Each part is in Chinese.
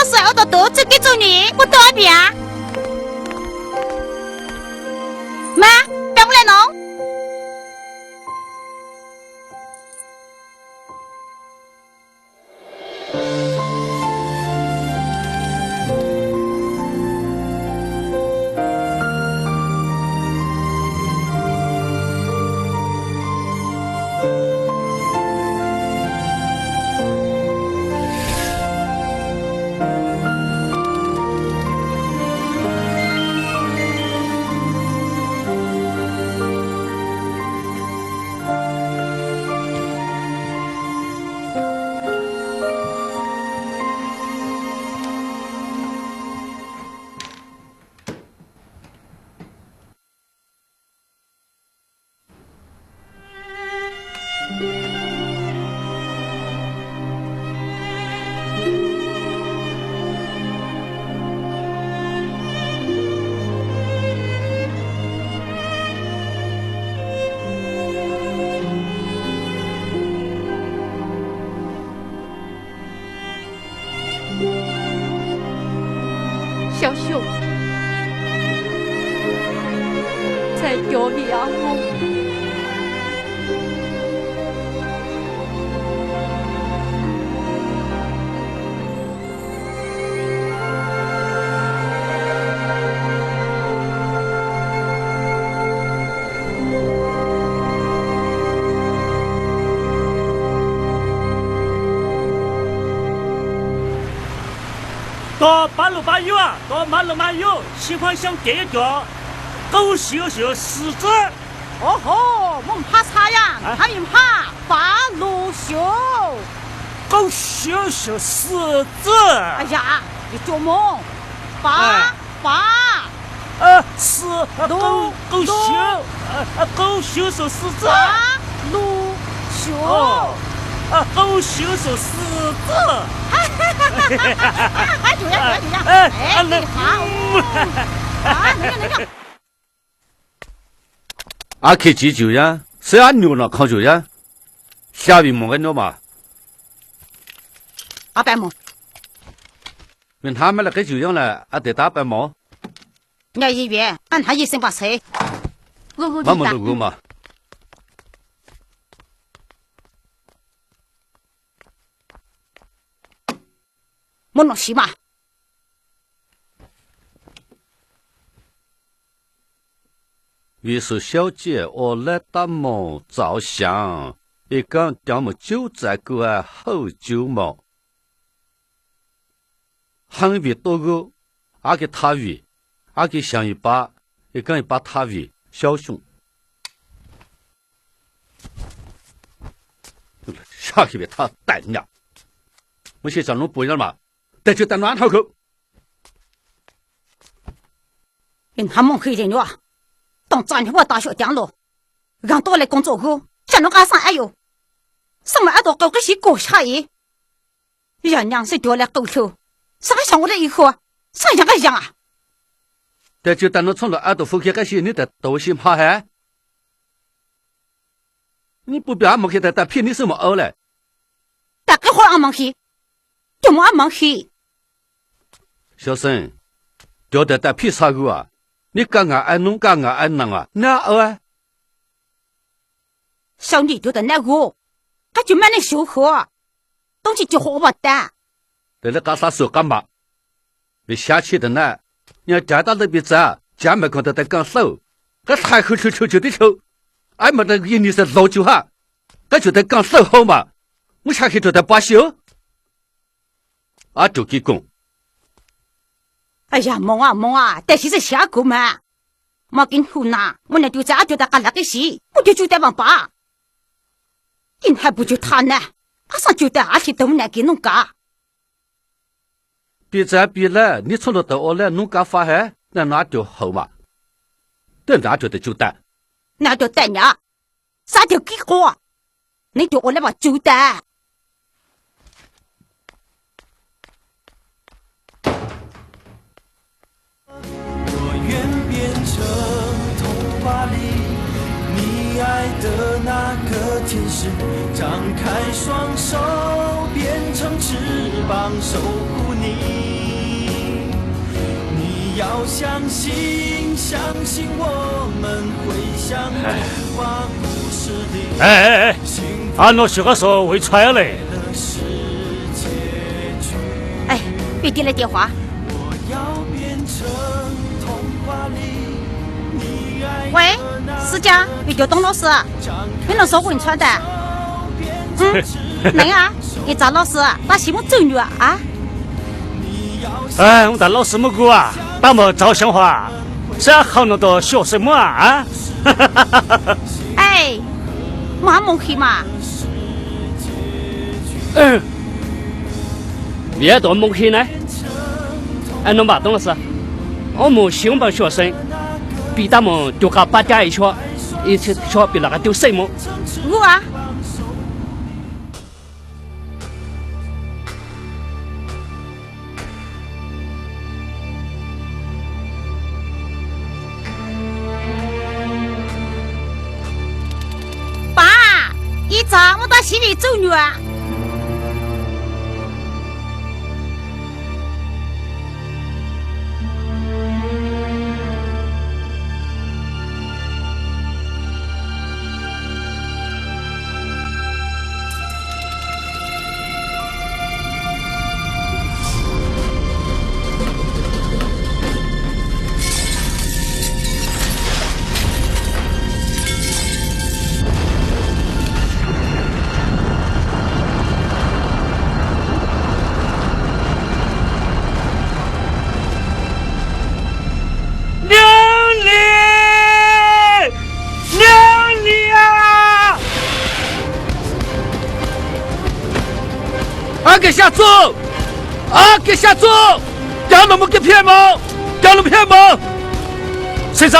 是要到肚子给做你，我多边。妈，让我来弄。小熊，在叫你阿母。到八路八友啊，到马路马友，喜欢想点一个狗秀秀狮子。哦吼，我们怕啥呀？怕不怕八路秀？狗秀秀狮子。哎呀，你做梦！是狗秀，狗秀秀狮子。八路秀。狗秀秀狮子。哎，就这样，哎，你好，那个。阿克几酒呀？谁阿牛了烤酒呀？下面莫跟着嘛？阿白毛，问他们那个酒样了，阿得打白毛。那医院按他医生把车，我们路过嘛。我弄西嘛。于是小姐我来打毛照相，一讲掉么酒在个啊好酒毛，行为多个，阿个他为，阿个想一把，一讲一把他为小熊，下去别他带鸟，我先讲侬不要嘛。但就等暖头口，因他们黑人了，当昨天我大学讲了，让到来工作后，想侬阿上哎呦，什么耳朵搞个些狗下耶，人娘是掉来狗头，啥想我的以后啊，啥样个样啊？但就等侬从了耳朵覆盖个些，你得多心怕还？你不表阿莫去的，骗你什么欧嘞？大概话阿忙去，就么阿忙去。小生，掉的骗啥个啊？你刚刚爱弄，刚刚爱弄啊？哪欧啊？小女丢的那个，他就买那小货，东西就好不单。在那干啥手干嘛？你下去的呢？你要家到那边走，家门口的在干手，这海口抽的抽，俺们的印尼是老酒哈，这就在干手好嘛？我下去就在把手，啊就给讲。哎呀，梦啊，但是是下个嘛，没跟胡拿，我那就在就在干那个事，我就在网吧，因还不就他呢，马上就在阿去都来给弄干。别再别了，你从头到尾来弄干发还，那就好嘛，等哪就得就单，那就等呀，啥就给我，你就我来把就单。爱的那个天使，张开双手变成翅膀守护你。你要相信，相信我们会像童话故事里。哎，俺老学个说会传嘞。哎，别接了电话。我要变成童话里你爱喂，思佳，别叫董老师，你能说会传的？能啊，你张老师打西蒙走女啊？哎，我的老师们哥啊，打么照相话，这好那多学什么啊？哎，马蒙黑嘛。别多蒙黑呢？哎，侬把董老师，我们新帮学生比他们多个8家一圈，一起圈比那个丢什么？我啊。一早我到西里走女啊。给下走！啊，给下走！让我们给骗吗？让我们骗吗？先生，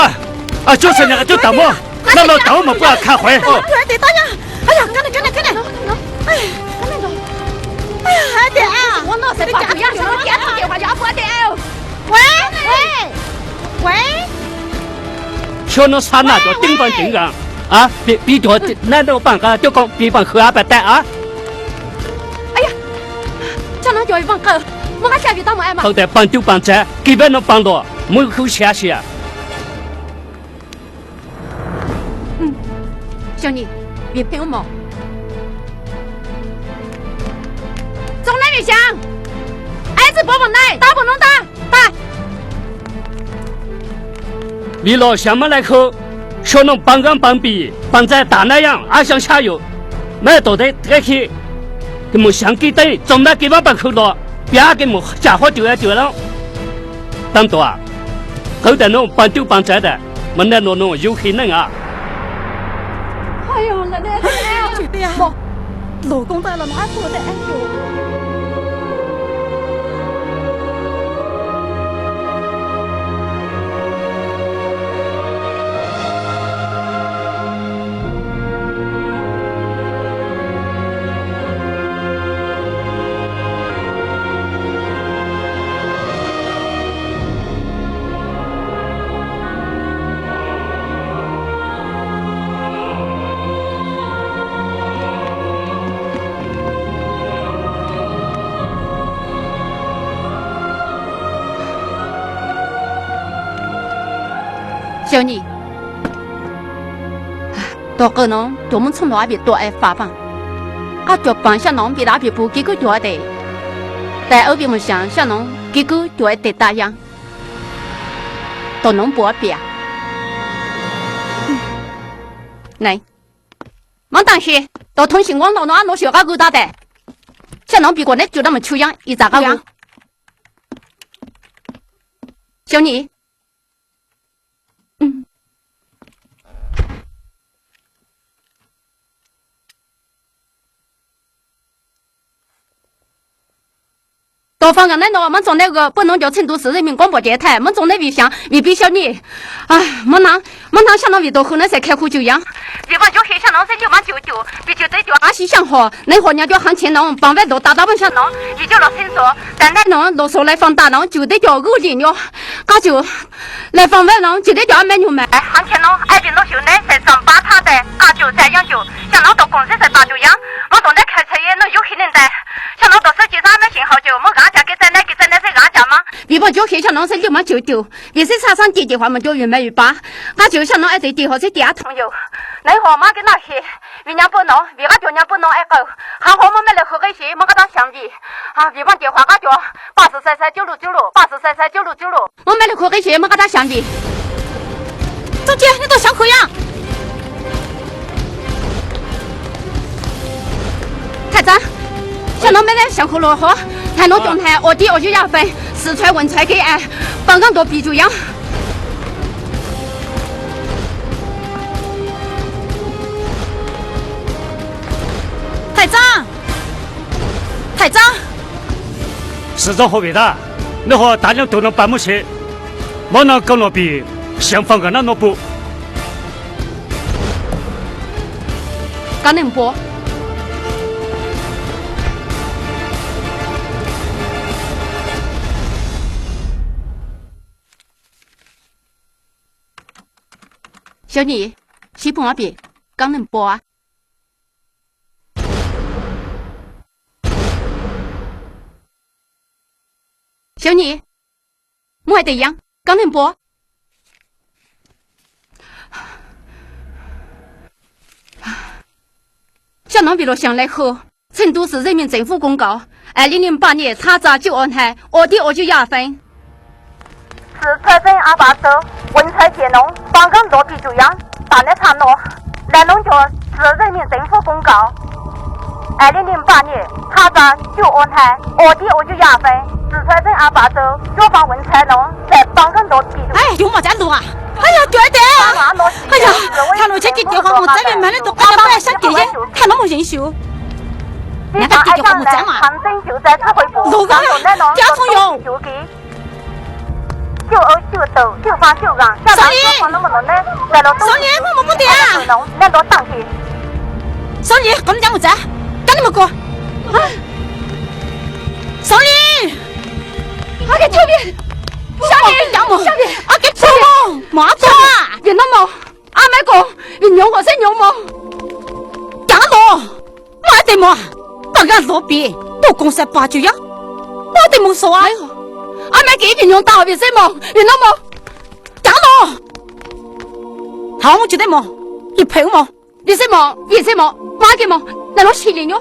啊，就是那个就等我，那么等我们不要开会。快点，大家！哎呀，赶紧！哎呀，赶紧走！哎呀，还得啊！我脑袋发痒，我电话电话就拨的。喂。小侬啥那叫顶帮顶上啊？别多，那都帮个就讲别帮喝阿白带啊！叫侬叫一帮狗，我还下去当么爱嘛？好歹帮丢帮债，基本能帮到，没有口下去啊。小妮，别骗我嘛！从那边想，儿子帮忙来，打不能打。你老乡们来口，小侬帮干帮比，帮在大那样，阿想下游，买到的这去。给我想给等，总得给我把口了，别给我家伙丢了。当多啊，后头侬帮丢帮债的，没那侬有可能啊。哎呦，奶奶，绝对啊！老公带了，哪做的？哎呦！小妮，多个侬多么从那边多爱发放，啊，就帮下侬别那边不给个多的，但后边么想下侬给个多的大样，都能不变。来，忙当时到通信网络那学个够大的，下侬别个那就那么抽样一咋个样？小妮。多方个那我们从那个不能叫成都市人民广播电台，我们从那边想未必小你，啊，没能想到为多后来才开户就样，地方就很想弄就忙舅，必须得叫阿西想好，那伙人家行情弄，帮外头大本想弄，也就老成熟，但那弄老手来放大弄就得叫狗领了，那就来放外弄就得叫买牛买，行情弄爱边老秀呢才上八塔的，大酒才养酒，想弄到公司才大酒样，我从那开车也能有可能的，想弄到手机上那信号。就很想弄成就嘛就丢，也是茶上弟弟话么就越买越巴，俺就想弄爱对弟或者第二桶油，那会儿嘛跟那些，为娘不弄，为俺就娘不弄爱狗，还好我们来喝个些，么个当相比，啊，为帮电话俺就84339696，84339696，我买了喝个些，么个当相比。总监，你到小口呀？台长，小农买了小口落河，台农中台，我弟我就要分四川汶川给俺，帮俺多啤酒样。台长，台长，市长何必的？那和大家都能办不起，没能搞那比相反个那诺不？刚能播。小妮，西碰那边刚能播啊！小妮，我还得养，刚能播。小农比罗乡来后，成都市人民政府公告：2008年查查就安排我的就压分。四川省阿坝州汶川县农帮岗落啤酒样大内查诺，南农局市人民政府公告：2008年查查就安排我的就压分。四川省阿坝州就帮汶川农在帮岗落啤酒。哎，有么在录啊？哎呀，对的！哎呀，他录这个电话我这边买了都赶紧过来想电影，看那么人秀。那个电话没在嘛？录个交通用。就欧就斗就方就岗，下班说放那么多呢，在了东。少年，我们不对啊！那多当去。少年，我们家没在，赶你们过。少年，阿给这边，小弟，小弟，阿给出门，马走啊！别那么，阿没讲，你牛我是牛么？干了，马得么？大家路边都公司八九样，马得么说啊？阿没给你用打别什么？别那么，干了！好，我觉得么？你陪我么？别什么？别什么？马给么？那我洗脸哟。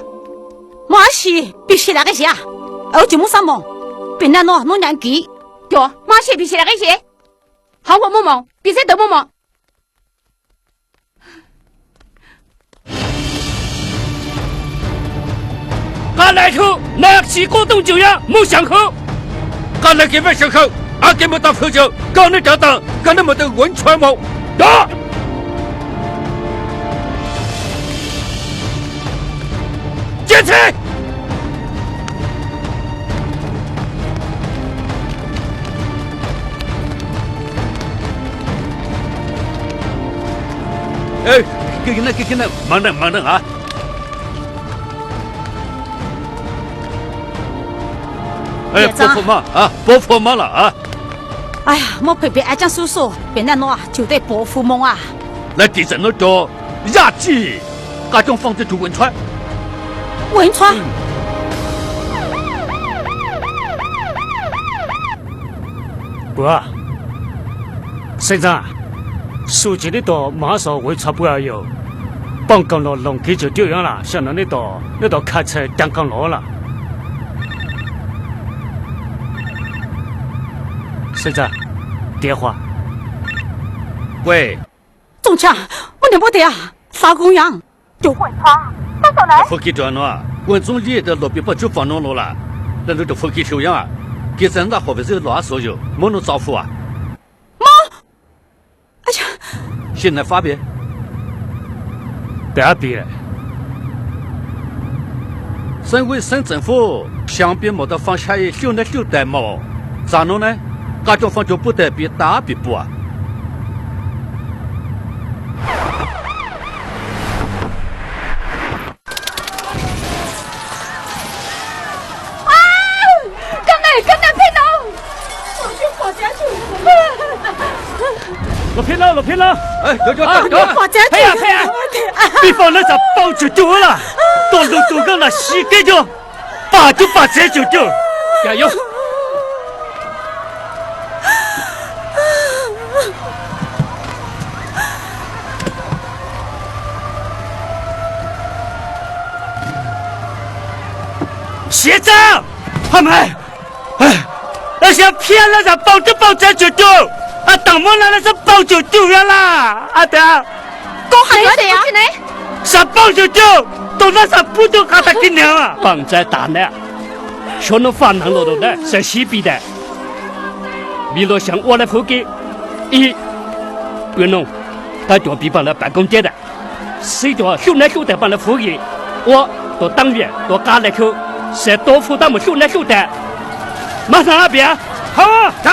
马洗必须那个些啊！我就没啥么，别那弄两给。哟，马洗必须那个些。好我么么？别谁都么么。俺来头拿起果冻酒样没香口。俺来给们香口，俺给们打啤酒，刚能找到，刚能没得汶川毛，打！坚持！哎，给那，忙着啊！哎，伯父忙了啊！哎呀，我陪别爱讲叔叔，别那弄啊，就得伯父忙啊！那地震那多压挤，俺种房子住汶川。汶川。不，省长，书记的到马上汶川不要有，帮岗了龙给就丢样了，像那到开车讲岗了了。省长，电话。喂，中枪，我那不得啊，啥公样？就汶川，多少呢？福建这呢，文总理的路边把酒放弄了，那都是福建收养啊，给咱那后边是乱所有，没能招呼啊。妈，哎呀，现在发别？别别。省委省政府相比没得放下一就那就带毛，咋弄呢？俺种房就不得比大比不啊！啊！跟那陪弄，我去跑家去。路偏了！哎，走！跑家去！哎呀！比方那啥包就丢了，到路都跟那膝盖就，把这就丢，加油！学长，他们，哎，那想骗了咱包着包着就丢，啊，等我来了是包就丢人啦，阿德，公还有的呀？啥包就丢，都那啥不丢给他给娘啊！帮在打呢，小农发能落的是西边的，比如像我来福建，不弄，他就比帮了办公室的，谁叫修来修的帮了福建，我到当月到家来口，是多负担么修来修的，马上那边，好啊，走。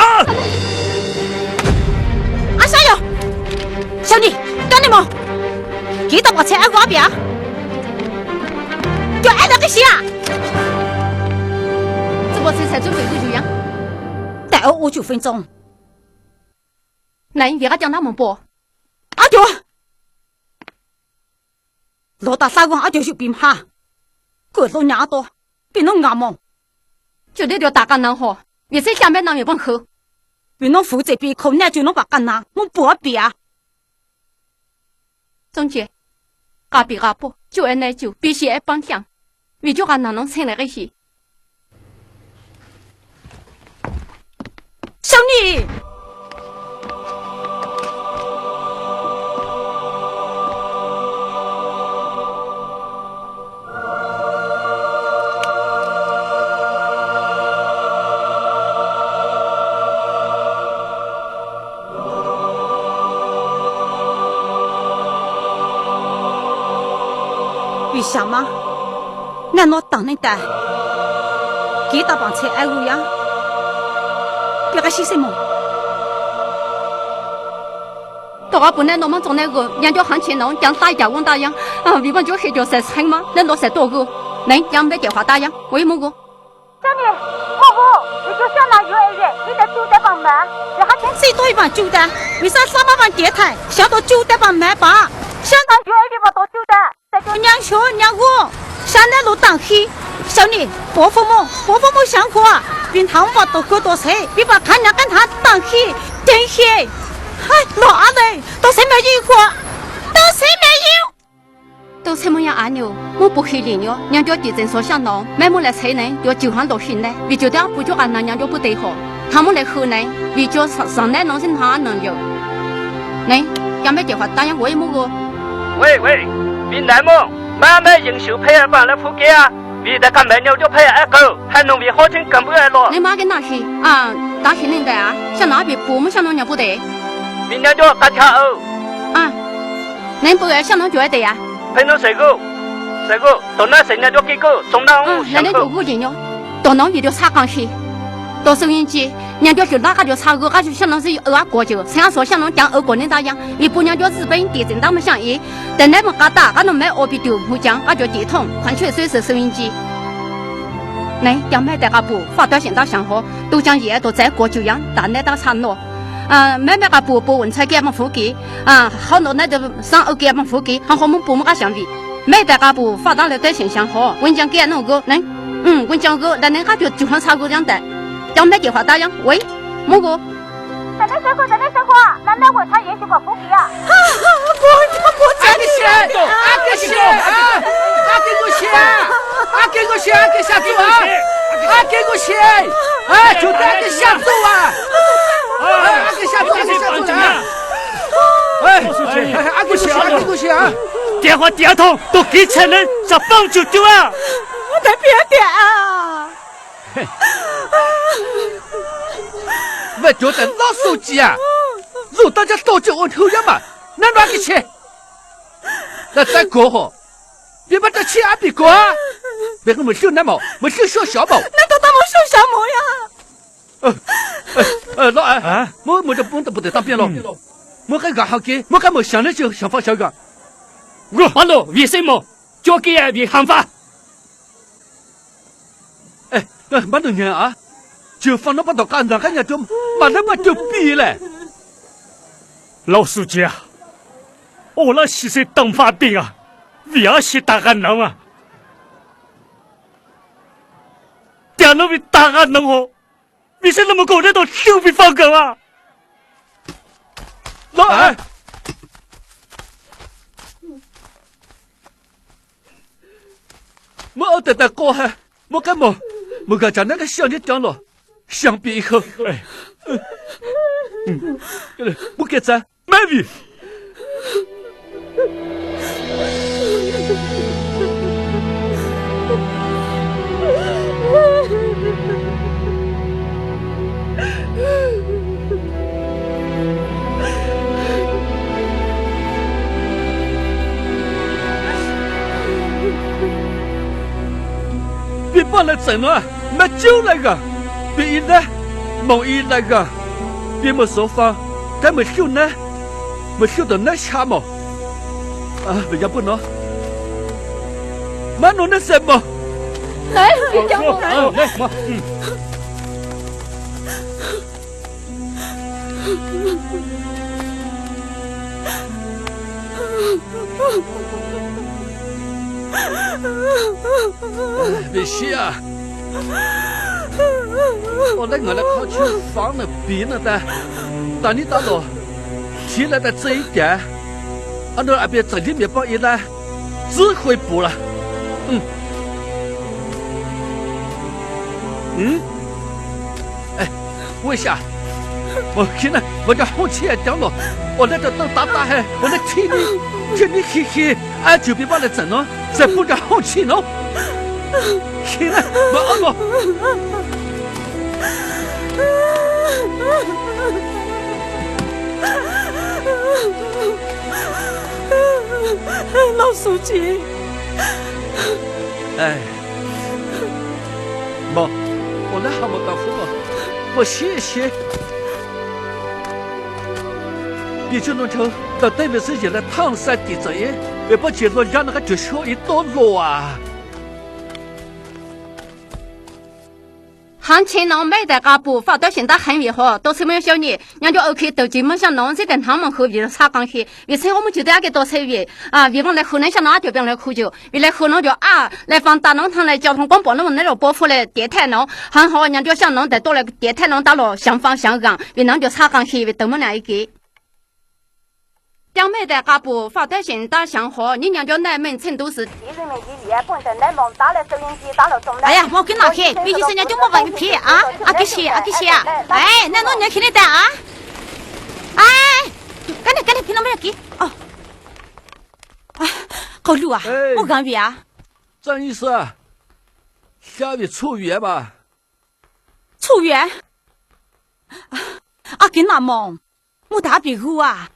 阿小友，小妮，干你么？记得把车挨我边，就挨那个些啊！这波车才准备好就样，待我5-9分钟。那你别个讲那么多，阿丢，老大三个阿丢就变怕，个都娘多，变弄阿梦，就得大家能好，你在下面那也帮口，变弄负责闭口，那就弄把干呐，我不比啊。总结。阿比阿婆就爱那就必须爱帮腔，为就阿哪能请来个些？小妮，为什么？俺老当你的，几大帮车爱我呀？别个牺牲么？到阿不能那么做那个，人家行情农讲大家问大样，啊，为么就黑叫谁称吗？那老谁多个？能讲没电话大样，为么个？小妮，婆婆，你就想拿幼儿园，你在酒店帮忙，然后谁多一帮酒店？为啥3万帮电台想到酒店帮买吧？想到幼儿园帮到酒店，再就娘小娘我，上那路当黑。小妮，伯父母想过啊，比他们多喝多水，比把看娘跟他当黑真黑。嗨，老阿妹，都谁没有过？都谁没有？都这么样阿牛，我不可怜哟，人家地震所想到，买么来才能要9行多心呢？为就这不就俺那人家不对好，他们来喝呢，为就上来能是他能有。能，要买电话答应我一么个？喂，闽南么？买营销配合帮来福建啊！为的干买牛就配合狗，还农民好听更不爱了。你妈给哪去啊？哪去领的啊？像哪边不么像农家不得？明年就大家哦。啊，恁不要像农就爱得呀？配农谁个？到那谁年就给个中南嗯，那你就固定哟。到农也就插钢去，到收音机，人家就哪个就插个，俺就相当是2过就，这样说相当讲2过年大样，一不娘叫日本地震他们相依，等那么大，俺都买2比丢不讲，俺就地桶矿泉水是收音机。来，要买大家不发短信到上河，都讲爷都再过9样，但那当差喏。买个不文菜给俺们付给，好多那就上欧给俺们付给，好我们不么个相比，买大家不发到了短信上河，文讲给俺弄个，文讲个，那恁俺就就像差个样的，要买电话打样，喂，么个？在那生活，那那我他也许把付给啊。我阿给钱，阿给我钱，阿给下走啊，阿给我钱，哎，就得给下走啊，阿给下走了，哎，阿给我钱啊，电话第2通都给钱人，咋帮就丢啊？我在别点啊！我觉得老手机啊，如大家多久我头样嘛，那哪个钱？那再过后，别把这钱别过啊！别跟我收那毛，我收小毛。那都当我收小毛呀！老二，我这不得当兵了，我还干好给，我还没想着就想放小个。我好了，为什么交给俺为行法？哎，马东年啊，就放到把刀干上，人家就马上把就毙了。老书记啊，我那牺牲当发兵啊，为啥是大家弄啊？点了为大家弄哦，为什么搞得到手比放狗啊？老二，我得过还。我干嘛？我刚将那个小人讲了，相比以后，哎，我给咱买米。别把来整了，那就那个，别一来，某一那个，别没说法，咱们修呢，没修到那下嘛，啊，要不呢，马弄那什么？来，你讲我来。来，我，别洗啊！我来我来靠去放了别了的，但你到了，起来的这一点，按照那边整体面包一来，只会补了。哎，问一下，我现在我家后期也讲了，我在这等打还，我来听你嘿嘿，俺就别把来整了，再不着后期呢。现在我饿了。老书记，哎，妈，我来喊我当父母，我谢谢。你就能成到对面是人来唐山地震耶，也不见到让那个就小一道路啊。行情农买的家不发到现在很厉害，都是没有小你，人家 OK 都基本上农这等他们和为了啥关系？为什么我们就得给多参与啊？为我来河南想哪条边来苦酒，为来河南就来放大农场来交通广播那么那种播出来电台农，很好，人家想农得多来电台农打了相方相港，为人就啥关系？为都么来一个。江美的家不发短信打相和，你娘家南门成都市。人民医院本身内蒙打了收音机，打了中南。哎呀，我跟哪去？毕竟人家就没问题啊！给写啊！哎，那侬娘听得到啊？哎，赶紧，平常没有给哦。啊，好路啊！我干别啊！张医生，下面出院吧？出院？啊，跟哪忙？我打别个啊！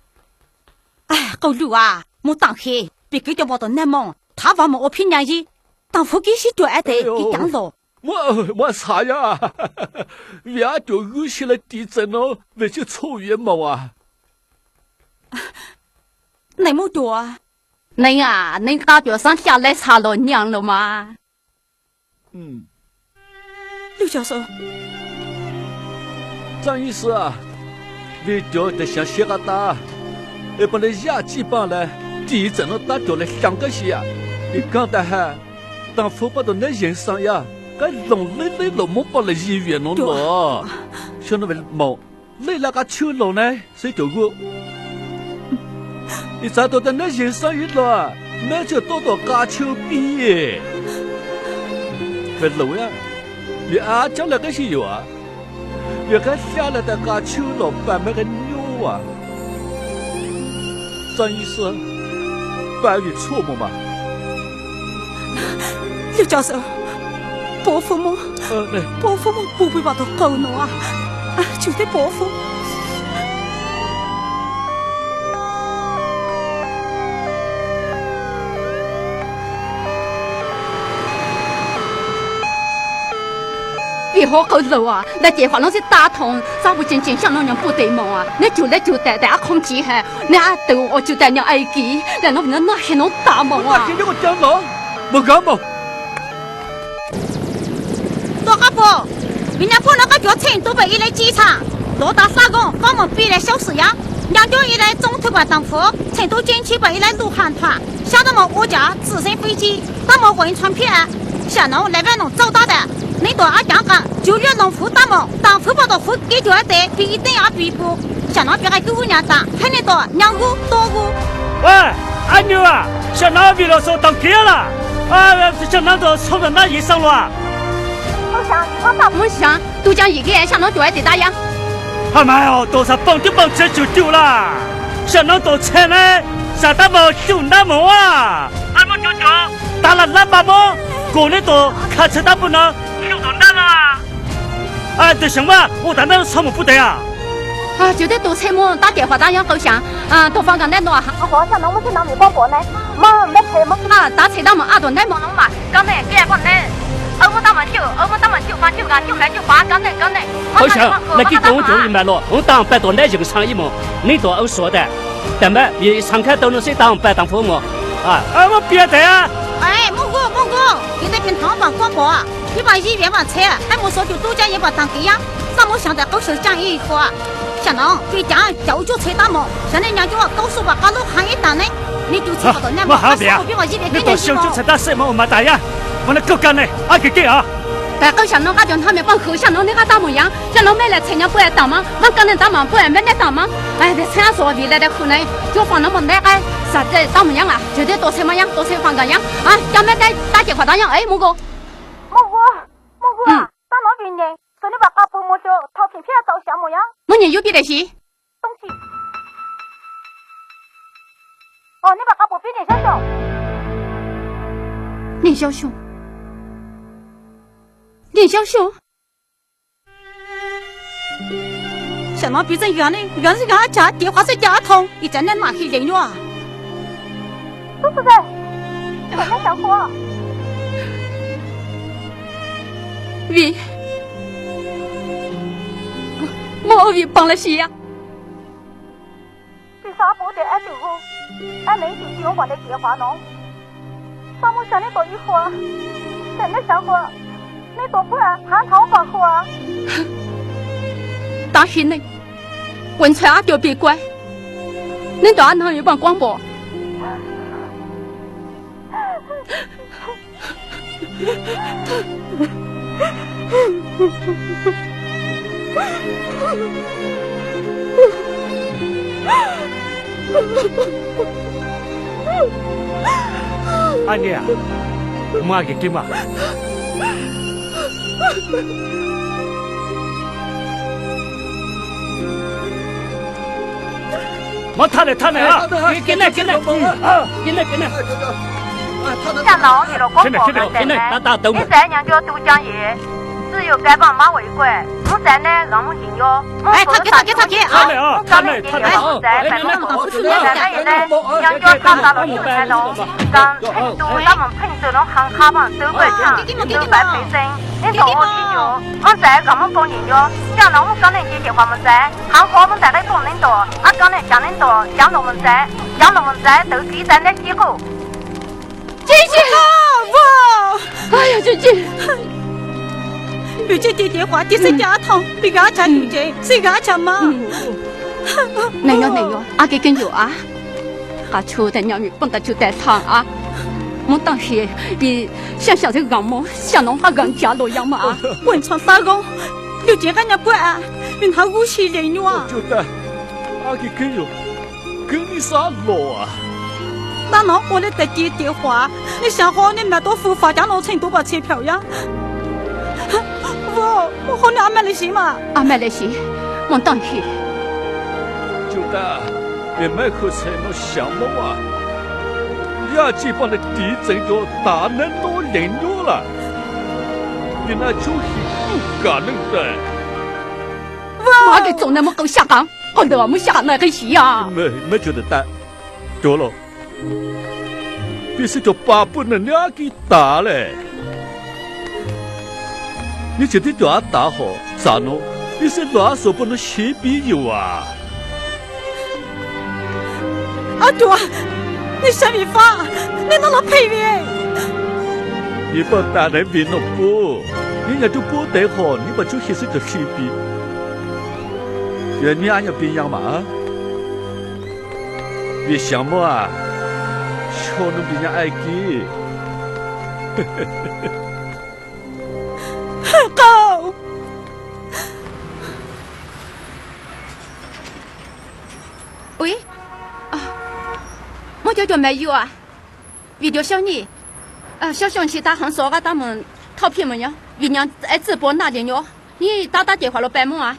哎，好路啊！我当黑，别给掉跑到南蒙，他把我骗人去，当副给些多爱的给讲了。我啥呀？俺就遇起了地震了，那就出院嘛啊！那么多啊？你啊，你家脚上下来查了娘了吗？刘教授，张医师啊，你叫得想写个大。也把那牙几棒来，地震了打掉了香港些呀！你刚才还当副把到那人上呀，该弄累了没把那医院弄了，想那位毛累那个秋楼呢，谁叫我？你咋到的那人上一了，那就到家秋边耶！别楼呀，你啊讲那个是有啊，你看下来的家秋楼办那个牛啊！张医生，半夜错梦吗？刘教授，伯父母，伯父母不会把他搞弄啊，就得伯父。别好够路啊！那电话那是打通，咋不仅仅像那样不对梦啊？那就带空气哈，那都我就带你爱给，然后那还能打梦啊？我听我讲了，不干嘛？多阿婆，明天过那个脚程都被一来机场，罗大沙工帮忙比来小时呀，两条一来中特管当铺，成都景区被一来陆航团，下到么我家直升飞机，到么汶川片，下农来外农找到的。你到阿讲讲，就越农夫打么，当夫把到夫给就要得，比一等也比不，想那别个给我娘当，还能到娘姑多姑。喂，阿牛啊，想那边了说当爹了，啊，想那都冲到那医生了。我想我打我想都将一个人向侬就爱得打样。他妈哟，多少帮这就丢了，像那多钱呢？啥大毛丢那毛啊？俺们就打了那把毛，过来多开车大不能，丢到那了。哎，对行吧，我当然什么不得啊？啊，就得多车么打电话打样好像，多放个奶酪哈。我想侬我去拿米广播呢，没车么？打车打么多奶酪侬嘛，刚才给我呢。我们打么酒放酒干酒来酒花，刚才。好像那给跟我就一买了，我当百多奶就上一毛，你多我说的，但么也常看都能谁当百当父母啊？我别的啊！哎，木哥，你在平塘帮广播，你把医院把车，还没说就都将一把当给呀？咱们现在高手讲一说，像侬给讲就车打么？现在人家高速把高路行一打呢，你就车不到那么，你到小就车打什么嘛打呀？我那够干呢，给啊！但好像侬家叫他们帮口，像侬那个打么样？像侬买来菜娘不爱打吗？我刚才打嘛不爱买来打吗？哎，这这样说未来的可能就放那么那个啥子打么样啊？就得多车么样，多车放个样啊！要买打电话打样，哎，木哥，打哪边呢？说你把高波摸着掏片片照相么样？我年有别的事。东西。哦，你把高波比脸小小。林小熊，像侬比真远呢，远是远家电话是家通，你真的哪去人了？都是在，我在想活。我为帮了谁呀？为啥不得爱对我？俺没就喜欢我的电话侬。上我想你多一会儿，真的想活。你多不然还讨帮助啊？当然呢，文川阿就别怪，你多安能有帮广播？阿妮啊，妈给给嘛。毛他来啊！给来，给来！像侬去了广播门站呢，你在娘家都讲爷，只有该帮马为怪，我在呢让我进哟。哎，他给啊！我刚才进哟，在办公室，现在也在娘家他打了9台龙，刚成都他们碰着了行卡嘛，手白抢，手白赔身，你同我去哟，我在俺们帮进哟，像侬我刚才接电话么在，行好我在那帮领导，俺刚才讲领导，讲龙门在都记在那几个。姐姐，哎呀，姐姐，你这电话第三家通，你家家女姐，谁家家嘛？能有，阿给跟有啊，哈秋的娘们蹦的就在场啊，我当时比想这个么，想弄哈人家路样嘛。文昌打工，有这个人管啊，因他无锡人哟。就的，阿给跟有，跟你啥路啊？那侬我来得接电话，你想好你买到付发家老成都把车票呀？我好你安排了些嘛？安排了些，我当时。就的，别买口车么想么啊？亚基帮的地震就大能多人多了，你那就是不可能的。妈的，总那么够下岗，我那么下那个戏呀？没觉得大，着了。必须就把不能俩给打嘞！你觉得就要打好，咋弄？你是乱说不能写笔友啊！阿多，你什么法？你弄了配乐？你把大人别弄不，人家就不得好，你把就写是就写笔。原你俺要变样嘛？别想么啊！瞧侬比人爱给，好。喂，我叫没有啊，为了小你，小熊去打行说个他们讨片没有？为娘爱直播哪里哟？你打电话了白梦啊？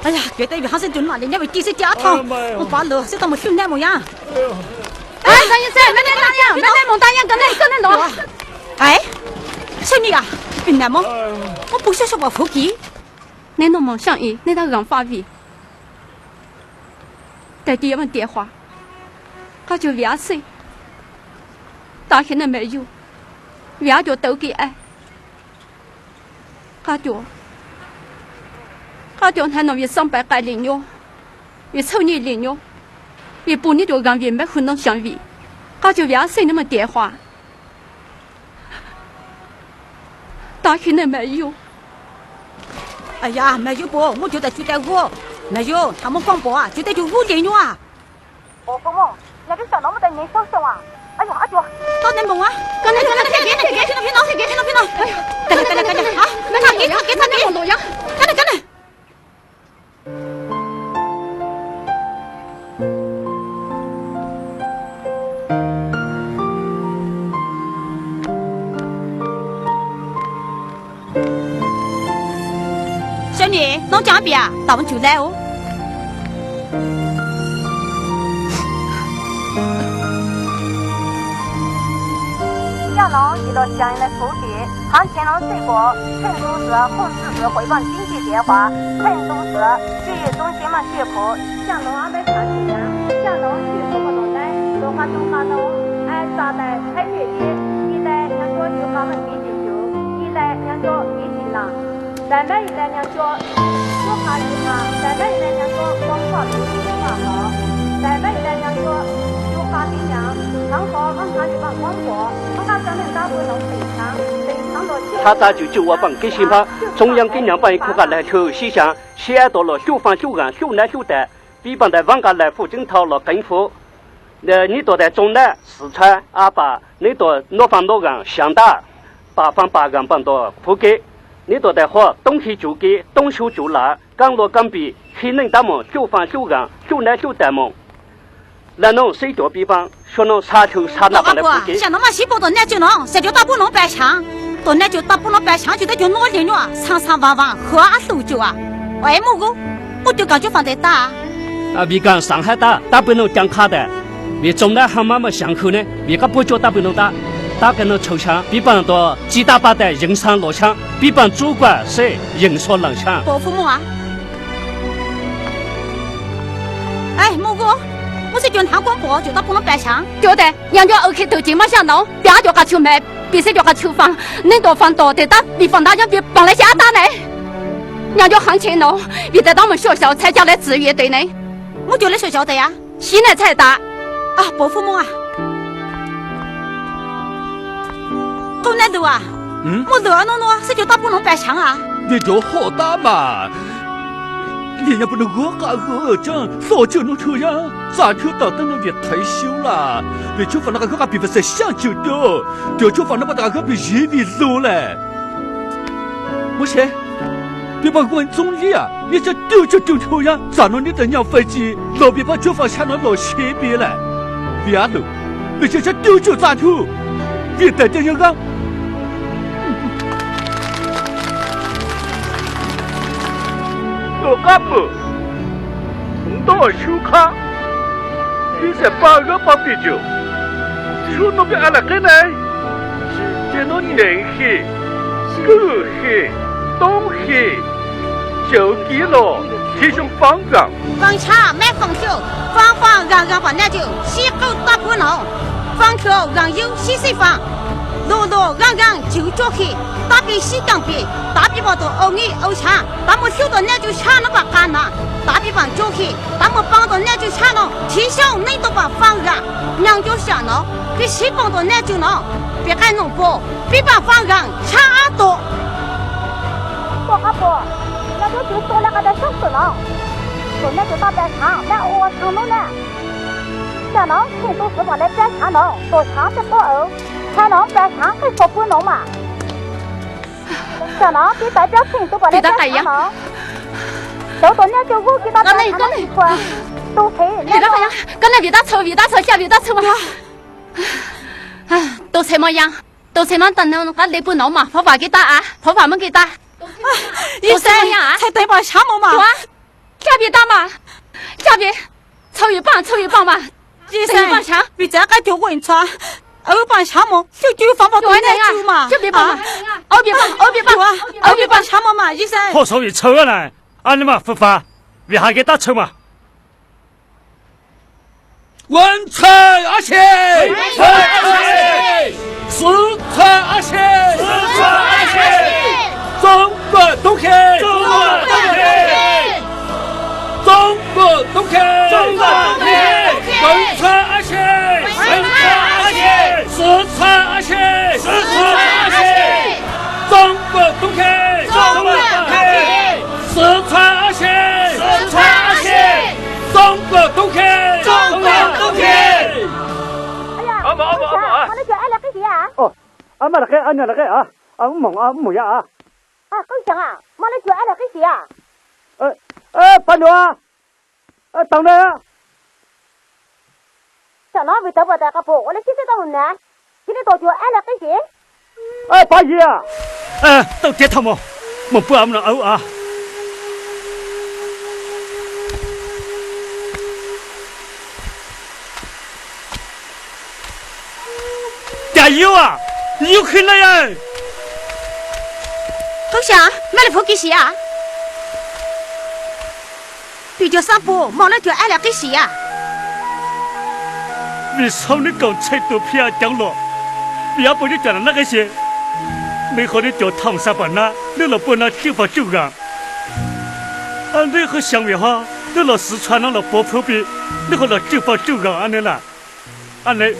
哎呀，觉得为啥子就哪里人为第四家堂，我把路是怎么训练模样？哎，张医生，没打烊，没梦打烊，跟你弄。哎，小女啊，别难吗？我不是说我福气，你弄梦想伊，你到让发威。带第一问电话，他就2岁，大现在没有，2就都给爱，他就还能为300改领哟，为抽你领哟，为不你就让为没可能相为，他就2岁那么电话，大现在没有。哎呀，没有不，我觉得我没有，他们广播啊，觉得就5点啊。我父母，那个小农们的年小小啊，哎呦，到那梦啊，跟别闹，哎呀，跟着，好，给他那梦录音，跟着。小女，弄奖币啊，打完就来哦。小农遇到相应的处理，向乾隆水果成都市红十字汇报紧急电话，成都市体育中心嘛血库，向农安排上去呀，向农血库活动来，罗花中华农，哎，扎带开学的，一代两脚就他们必须修，一代两脚必须拿。再买一来两脚，左爬右爬；再买一来两脚，光滑路光滑好；再买一来两脚，右爬冰凉，上坡往上就往广播，我把专门打不弄非常多。他打就9万给新方，中央给2万块个来求西乡，西安到了修房修岸修南修北，比方在网家来附近讨了根府。你到在中南四川阿坝，你到nor方nor岸湘大，八方八岸帮到福建。你都在好，东西就给，东修就拉，港落港比，西能大门，修房修岸，修南修北门。那侬谁叫比方，说侬啥球啥那帮的福建。像那么西部的那就能，谁就打不能白枪，到那就打不能白枪，就得就闹人了，长长弯弯，喝啊手就啊，为么个？我就感觉放在打。啊，为讲上海打不能讲卡的，为中南航妈妈巷口呢，为个不叫打不能打。打给侬抽枪，比方到几大把的人上落枪，比方主管谁人说冷枪。伯父母啊，哎，某个，我是叫他广播，就打不能白枪。对的，人家 OK 都今晚想弄，别叫他求卖，别谁叫他求房，恁多房多的打，比方大家别帮来下打呢。人家行情弄，别在他们学校参加来志愿队呢。我就来学校的呀，现在才打。啊，伯父母啊。到那头啊，我热闹闹，是就打不能白枪啊。你就好打嘛，人家不能讲早就能抽样，咋就到等那边退休了？别就放那个比不是想就丢就放那么大个比人为走嘞。目前，别把问总理啊，你这丢就丢抽样，咋弄你的娘飞机？老别把就放下那老前边了，别弄，你这丢就咋丢？别带这样个。我干部，到修卡，你在8个帮比酒，说那边阿拉个呢，见到人气、狗气、东气，就给了提升方岗。方茶买方酒，方让把那酒，西狗打不能，方条让油西水方。路让就做起，打比西港比，打比方到欧米欧强，咱们修到那就强了把干了，打比方做起，咱们帮到那就强了，提升那都把方让，娘就想了，比西帮到那就能，别看弄不，比把方让强多。不阿伯，那就多了个的小事了，到那就打白枪，买我长龙呢，小龙成都是把来白枪龙，多长的不欧。才能白枪还说不能嘛？小狼比代表群都把那白枪能，都到那就我给他白枪的一块，都配。别打呀，刚才别打抽下别打抽嘛。啊，都怎么样？都才能等呢，俺来不弄嘛，婆婆给打啊，婆婆们给打。医生呀，才带把枪嘛。啊，下边打嘛，下边抽一棒嘛。医生，你这个就问穿，二把枪嘛，就放把对来住嘛。这边棒，二边棒枪嘛，医生。好手一抽下来，俺你嘛不发，为啥给打抽嘛？文采阿贤，文采阿贤，四川阿贤，四川阿贤，中国东开，中国东开，中国东开，中国东开，文采阿贤，文采阿贤，四川阿贤，四川阿贤，中国东开，中国东开，四川阿贤，四川阿贤，中国东开，中国东开。阿那叫俺俩干啥啊？哦，俺妈那个，俺娘那个啊，俺母呀啊。啊，够香啊！妈那叫俺俩干啥啊？班长啊，当然啊。小老妹得不得个不？我来现在到呢，今天到叫俺俩干啥？八姨啊，到街头么？我不俺们熬啊。加油啊！你又去了呀？够香，买了铺给谁啊？比较上步，忙了就俺俩给谁呀？你操你刚才都偏讲了，你要不就讲了那个些，没和你叫唐三班呐，你老不那地方走啊？俺那和乡里哈，你老四川那老包铺比，你和那地方走啊？俺那啦，俺那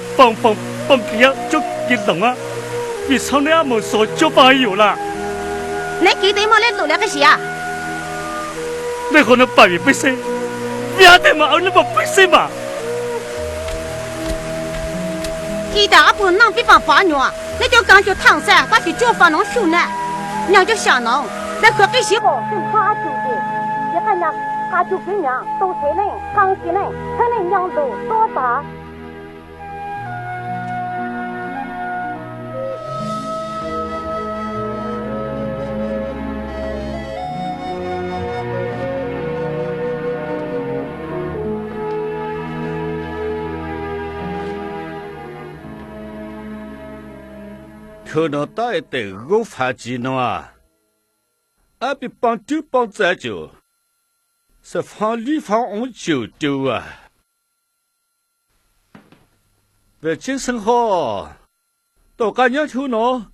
帮别人就给弄啊，你操你阿们说就帮有了。你给对忙来录了个谁啊？你和那八月不是，你还得嘛？俺那么不是嘛？给的阿婆能别帮八女啊，那就刚就唐三把去叫房农收呢，娘就想农，那可给谁不？正常阿舅的，一个娘阿舅跟娘都才能刚些人，才能娘都多大。可能带的我发技能啊，俺比帮丢帮咱就是放里放我就丢啊。为精神好，到干娘头呢，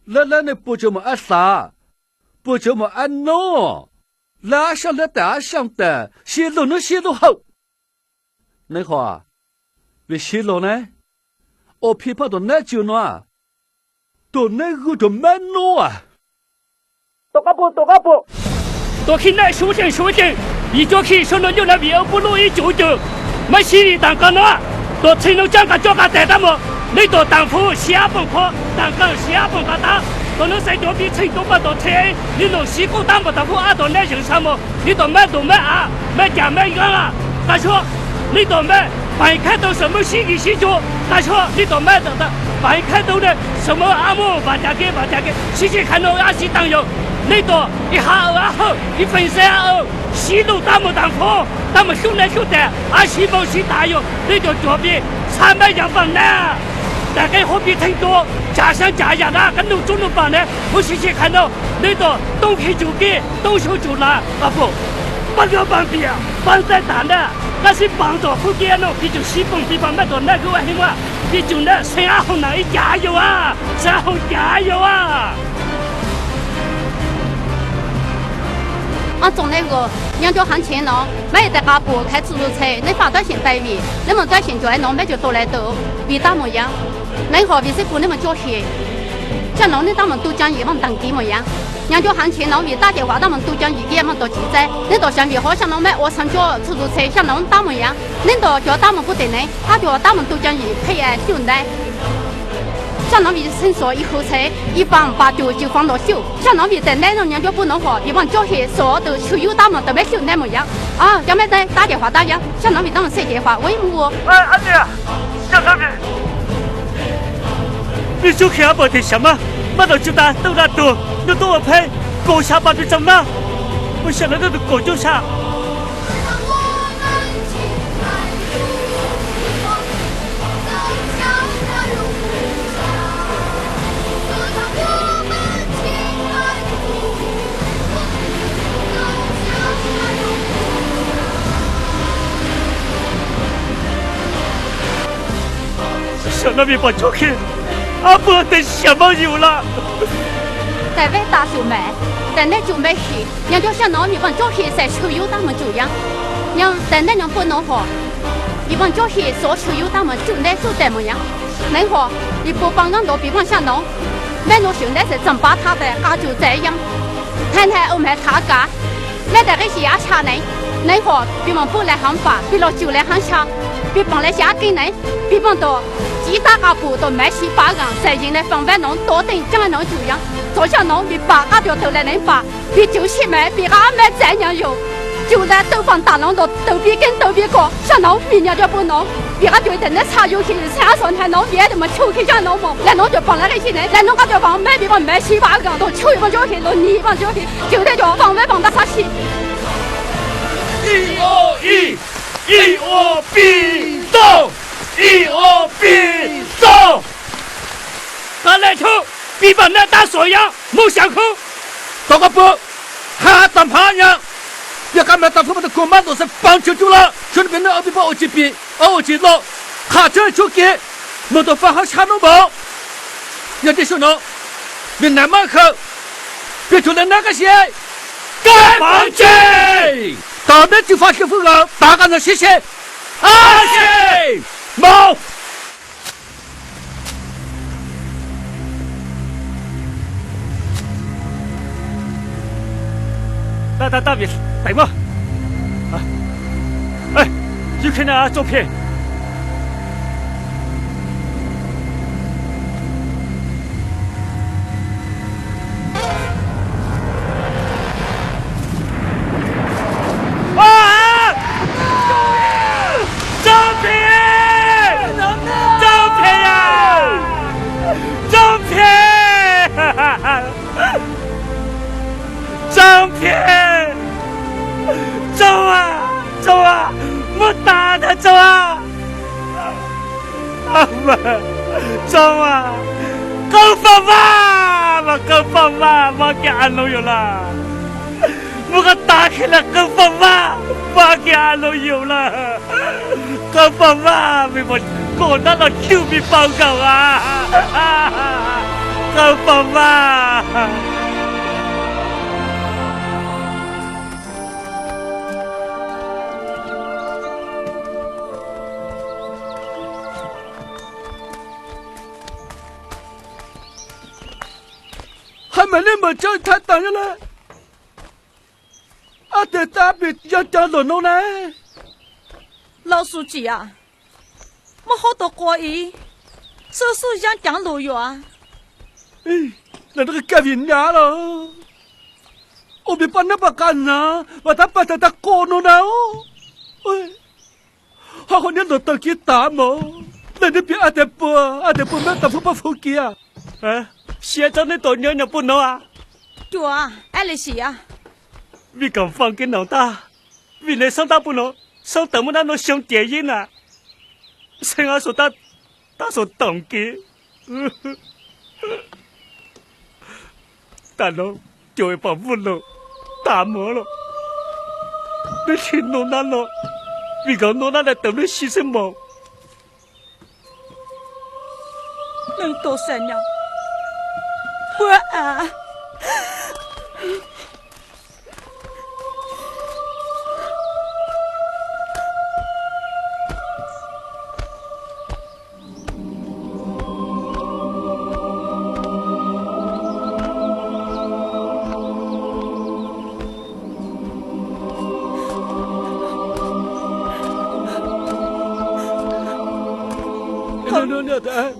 来那不就么按啥，不就么按弄，拉上来打上的，泄露能泄露好。那好啊，为泄露呢，我批判到那就呢。到那个就蛮弄啊！多个不，多去那修正，一脚去说那就那边不路一九，没心里当个呢，到才能讲个叫个带他们，你到当铺下崩坡，当个下崩个打，到那三脚比成都不到车，你弄西沟当不当铺啊到那人什么，你到买都买啊，买家买样啊，他说你到买，反看到什么心里心就，他说你到买的。反看到的什么阿姆把家给，细细看到阿西当有，那多一下二后，一分三二，西路大木当坡，他们修来修的，阿西毛西大有，那就左边300样房呢，大概货币挺多，加上加样啊，跟农中农房呢，我细细看到那多东开就给，东修就拿，啊不要帮比啊，帮在打呢，那是帮着福建咯，比就西风地方买到那个外行啊。你就那谁阿红那一加油啊！谁阿红加油啊！俺从那个娘家行前呢，买的嘎布开出租车，你发短信代为，你们短信就爱弄买就多来都，为大模样，那好为是不你们交些，像侬你他们都讲一往当地模样。娘家行前呢，为打电话他们都讲一点么多记载，你到上面好像侬买我上交出租车，像侬大模样，你到叫他们不得呢，他叫他们都讲一配爱秀呢。像侬为伸缩一后车，一放把就放到秀，像侬为在那种娘家不能好，一往交些所都就有他们都买秀那模样啊，要买在打电话打样，像侬为他们设电话，为么？哎，阿姐，小小姐。你就看不得什么？马到就打都那多，你多我拍，狗下把你怎么？我想到那个狗就下。想那边把酒去，阿伯得什么有了？在外打酒买，在那酒买去，人家想拿你帮酒去在抽油他们酒样，人在那人不能好，你帮酒去所抽油他们酒来就怎么样？能好，你不帮人多，比方想拿，买弄酒来是怎把他的家就这样，太太我们他家，来的那些牙茶呢？能好，比方不来行法，比老酒来行茶，比帮来下给人，比方多。几大家步都买起8个，在人来放外农多等将农就样，做小农比8个条头来能发，比酒去买比俺买怎样有，就在都放大农都比跟都比高，小农明年就不农，比俺对等那茶有些3上台农别的么抽起将农么，来农就帮来那些人，来农家就帮买比方买起8个都抽一帮就去，都你一帮就去，就得叫放外帮大啥去。一窝必走。一窝必走，他来头比把那大锁样没想口，这个不，还当怕人，别干嘛当他们的公妈都是帮救住了，兄弟们那边把我这边，我这了，他这就给，我都放好下农包，人家说呢，你南门口，别出来那个些，干房子，到那就发媳妇了，大家能谢谢，阿谢。mau大别等我啊！哎，你看那照片。张片，走啊！我打他走啊！阿妈，走啊！够放吧，我给俺弄有了。我给打开了，够放吧，我给俺弄有了。够放吧，为我搞到了丢比报告啊！够放吧。还没那么久，他等下来，啊，得大别要讲老农呢。老书记啊，我好多过意，手想讲路远啊。哎，那个改变家了，我别把那把干呐，把他过弄了哦。哎，好好你老当给打么？那你别阿德不没打不服气啊？啊？现在你到娘娘不能啊？对啊，爱来西啊！你敢放给老大？你来上大不能，上等么那弄上电影呢？谁阿说他说等给，大佬就会把屋了打磨了，你去弄那了，你讲弄那来等你牺牲么？能多善良。我啊，那的。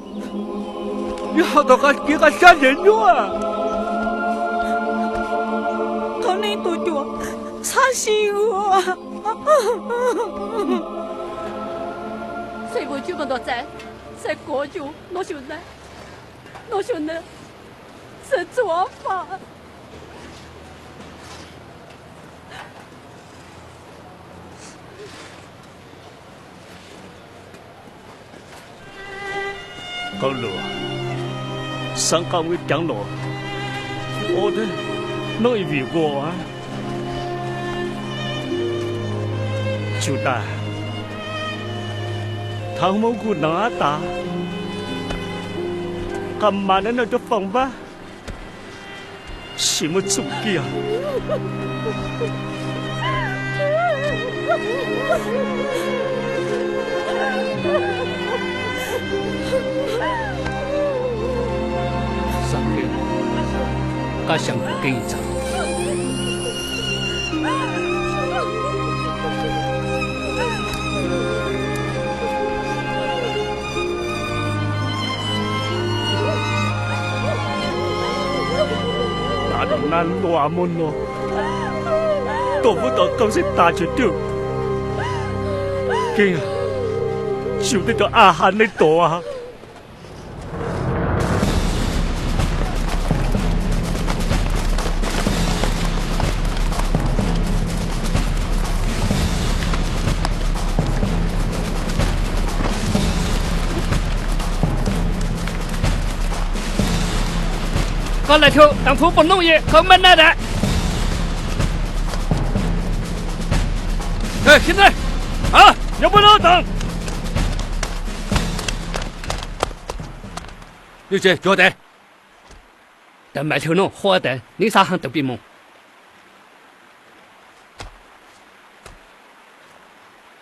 你好多个给个吓人着啊！可能都多伤心我。谁不就么多在，在国就我就来。我说呢是做法。高路，上岗位讲路，我的那一位我啊，就带他们姑拿打，干嘛呢？那就放吧，什么主意啊？上天，噶想不给一张。打到那乱么咯，都不到都是打就丢，惊啊！就得到阿汉的多啊！刚来头，当初不弄也，可没那的。哎，现在，啊，要不能等。刘姐，交代。但买头弄好的，你啥行都别蒙。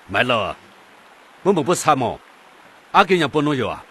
买了，我们不查嘛，阿给人不弄药啊。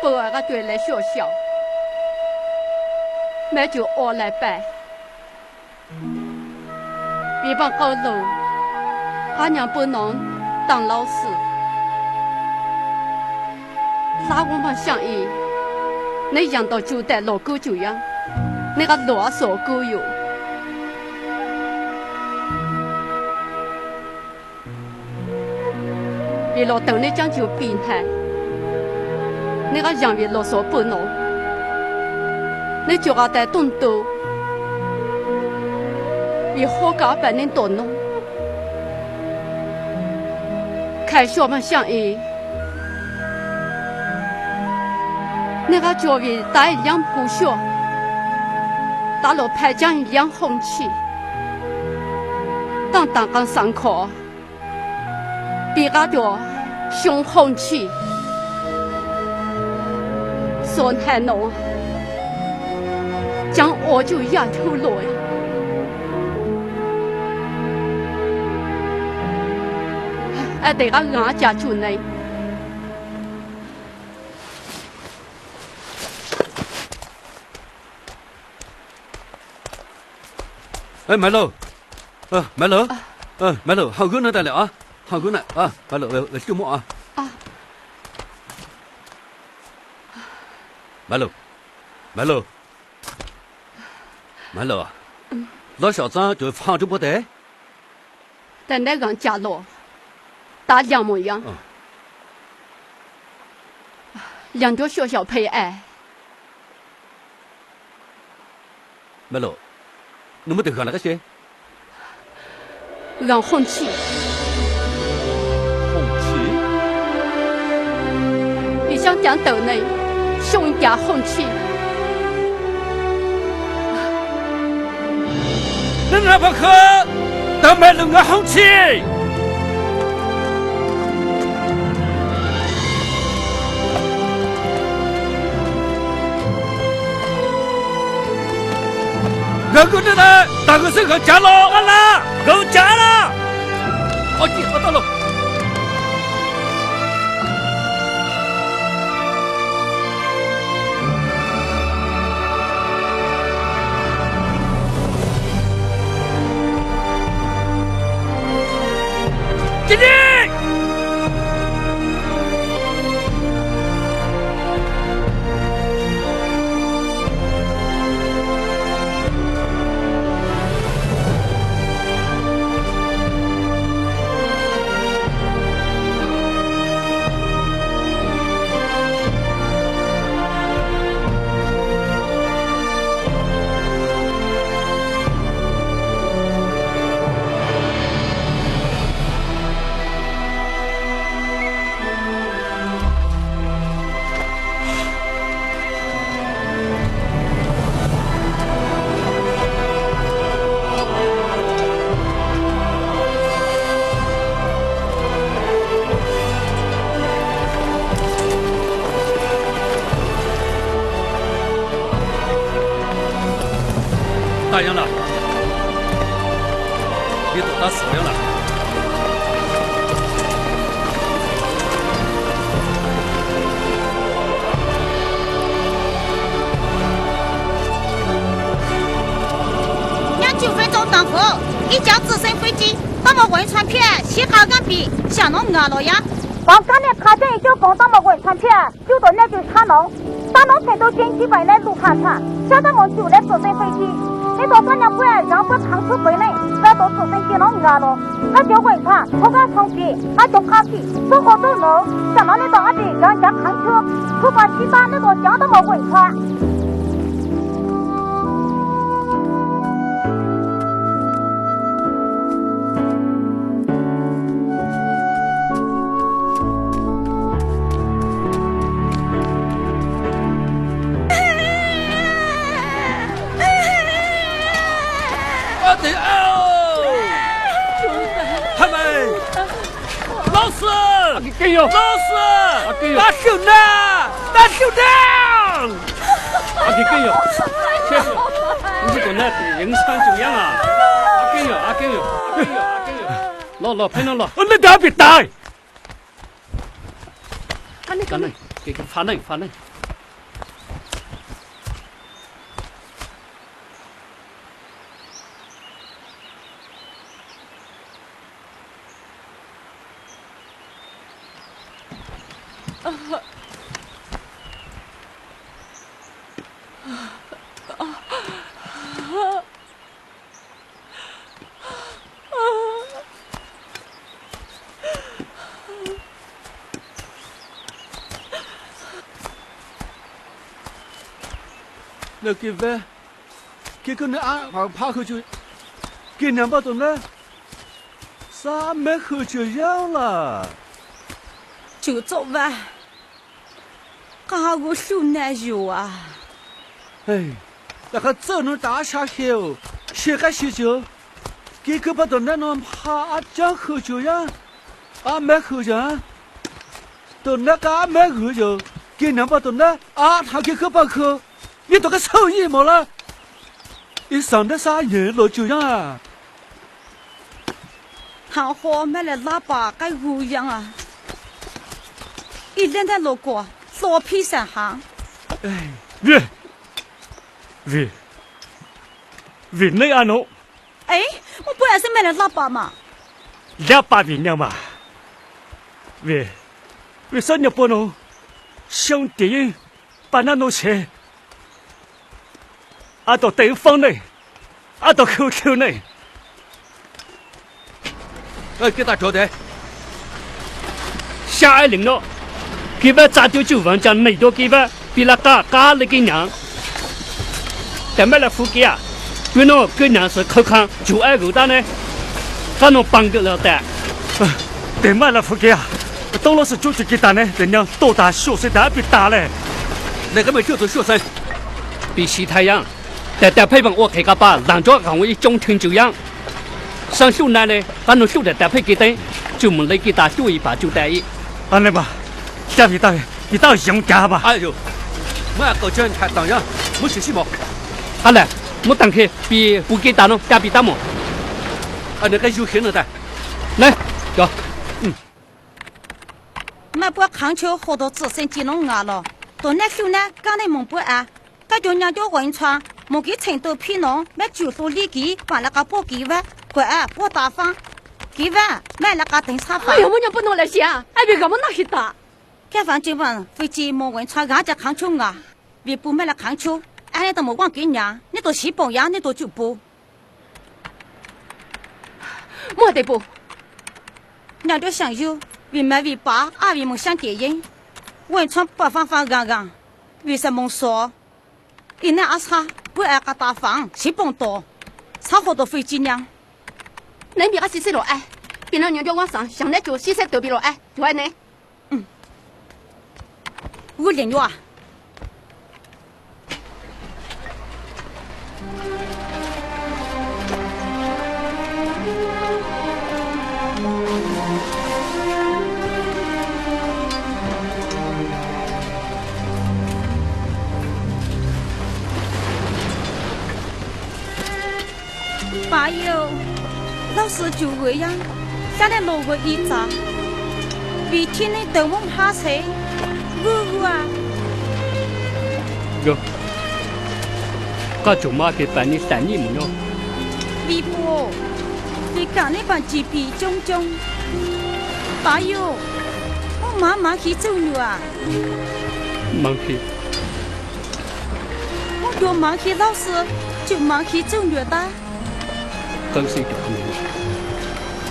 不二个对来学校，那就我来办。比方高楼，俺娘不能当老师，啥我们想意，你养到就带老狗就养，那个啰嗦狗哟。为了等你讲究变态。你个养为啰嗦不弄，你叫我带动都，为好搞把人多弄，开学嘛想意，你个教为打一样不学，打了排讲一样红气，当刚上课，比个着凶红气。说太浓，将我就压头落呀！哎，得个俺家住内。哎，买喽，买喽，买喽，好个呢得了啊，好个呢啊，买喽，我周末啊。买喽，买喽，买喽啊！老小子就放着不得。在那个家落，打两模样，两条小小陪爱。买喽，你们得看那个些？让红旗，红旗，你想讲斗内？熊家红旗，那哪不可？当买了个红旗。我过来了，大个身上加了，完了，够加了。好，好到了。给你。打赢了，你都打死了。29分钟等候，一架直升飞机到我汶川片西海岸边向侬押了呀。往刚才卡镇一小风到我汶川片，就到那就查侬，当侬看到近期回来路盘船，下到我就来直升飞机。你到三年半让不长出回来，再到直升机侬押了，那就汶川出发从边，那就卡西，走好走路，想到你到那边让家看车，出发七八那到江到我汶川。给有，老师，拿手呢，拿手呢！阿给有，确实，你这个那人上就样啊！阿给有，老拍了，那打别打！干嘞，给发嫩。那给呗，给个那俺爬回去，给两把多呢，啥没喝就样了。就走吧，刚我手难受啊！哎，那个走能打下去哦，谁个洗脚？给个把多那弄爬讲喝酒样，没喝样，到那个没喝酒，给两把多那他给个把喝。你都个臭一毛了，你上的啥人了就样啊？行货买了喇叭该无样啊！一连在路过老皮三行。哎，喂，那阿侬？哎，我不还是买了喇叭嘛？喇叭为娘嘛？为啥你不能像电影把那弄钱？阿到对方呢，阿到 QQ 呢。给他交代。下爱领了，给吧炸掉9万将内多给吧，比那嘎那个娘。但买了副给啊，原来个娘是口康就爱狗蛋呢，他能帮个了的。但买了副给啊，当老师就去给打呢，人家多大学生打比打嘞。那个没叫做学生，比西太阳。但配帮我开个把，让着让我一中听就样。上手难嘞，俺能手的搭配给等，就没来给打就一把就带一。安尼吧，加比打用加吧。哎呦，我搞这才当样，没学习嘛。好嘞，我等去比不给打侬，加比打么？那个有钱了的，来，走。买把康桥好多直升机弄牙了，到那时候呢，刚才蒙不安，他就让叫汶川。我给成都皮农买9所里给，把那个包给完，乖不打方，给饭买了个等茶饭。哎呀，我娘不能来写，哎，别个我哪去打？开饭今晚飞机莫问穿俺家看球啊，别不买了看球，俺都没忘给娘，你都西崩呀，你都就不。没得不，娘都想有，为买为爸，阿为梦想电影，问穿不方方刚刚，为什么说？一年阿差不爱个大房，西崩多，差好多飞机娘。那别个洗洗了哎，别让娘叫晚上想来就洗洗都别了哎，就爱你。我领着啊。爸哟，老师就这样，下来落个一张，比天的等我下车，我啊。哟，个做嘛嘅办你3年冇咯？微博，你讲那帮几笔种种，爸哟，我妈妈去走路啊，忙去，我就忙去老师，就忙去走路的。刚先就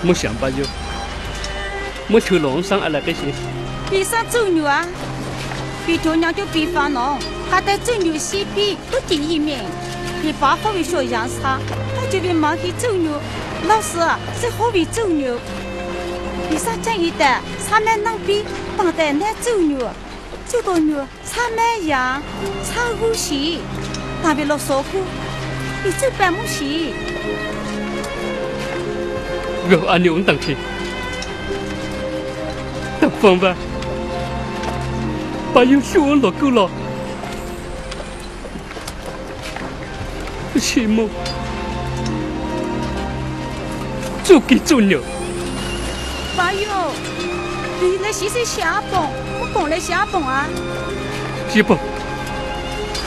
没，冇想法哟，冇去龙上阿来个些，比上走路啊，比头娘就比烦恼，还带走路西比都第一名，比爸好为学洋茶，他就比忙去走路，老师啊是好为走路，比上讲一的，茶买能比帮带难走路，走到路茶买羊，茶呼吸，但比老少苦，比走半木西。我按你稳当去，等风吧，把有学我落够了，羡慕，做给做牛，爸哟，你来洗洗下崩，我崩来下崩啊！西崩，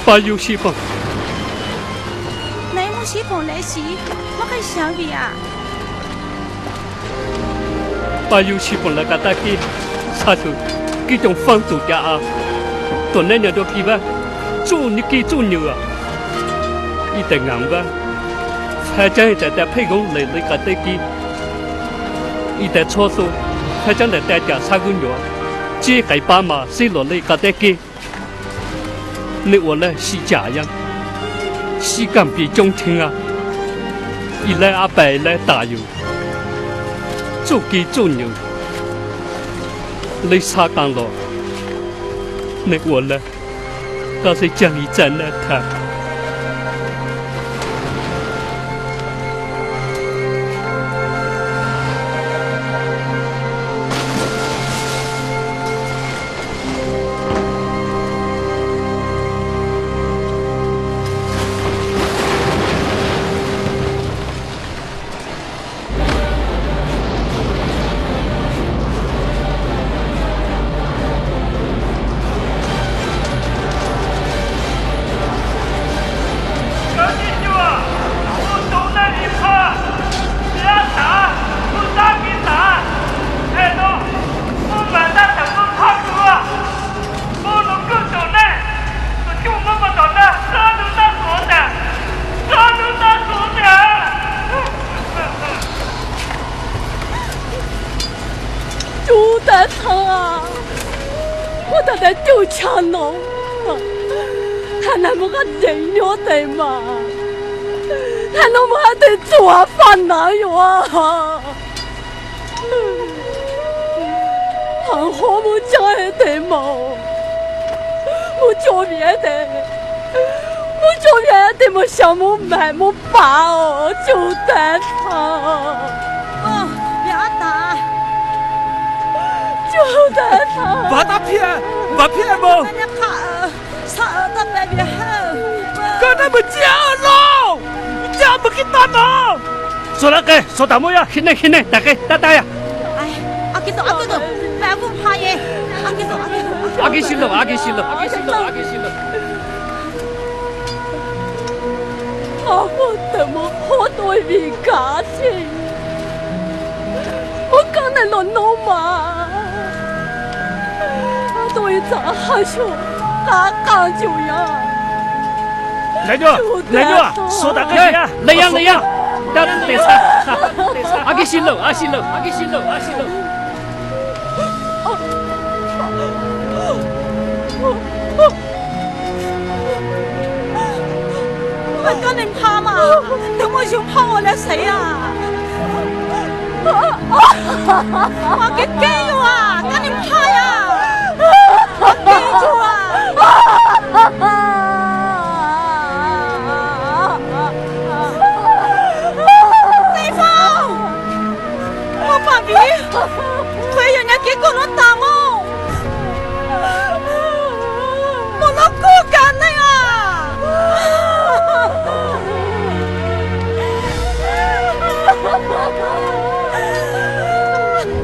把有西崩，来我洗崩来洗，我还想你啊！把有西崩来个大给，啥时候给种放走家啊？多那年都给吧，做你给做牛啊！一等硬吧，还将一在配工来个大给，一等错数，还将来大家差个牛，这还把嘛谁落来个大给？你我来是假样，是干别中听啊！一来阿伯来打油。做鸡做牛，你啥干了？你我了，刚才讲一站那他。就抢侬，他那么个人了的嘛，他那么还得做饭哪有啊？很好么讲还得嘛，我叫别的，我叫别的么想么买么把哦，就得他。哦，别打。就得他。把他骗，把骗不？人家看，啥都别别好。跟他们讲喽，讲不给打呢。说那个，说大模样，现在，大概大呀。哎，阿给走，白不怕耶，阿给走。阿给行了。我怎么好多人感情？能落弄嘛？对着哈兄，他刚就呀。来着，说大个呀，来样，打得差，阿给行喽，阿行喽。我跟你怕嘛？等我想怕我来谁呀？我给给了啊，跟你怕呀？我给住啊！对方，我爸比会让人给我弄大梦，我弄骨干的呀！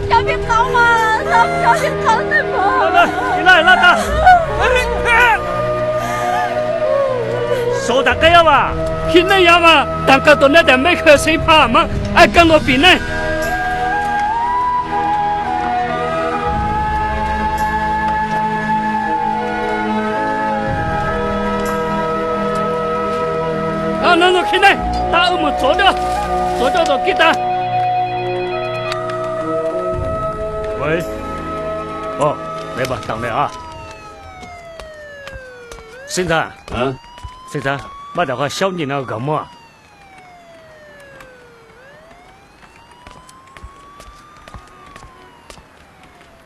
小心疼嘛，小心疼的嘛！你来拉倒！说大个呀嘛，现在呀嘛，大家都那点没可谁怕嘛？哎，跟我比呢？啊，那我看呢，打我们坐着都给他。喂，哦，来吧，等来啊。先生，先生，我等下小你那个么？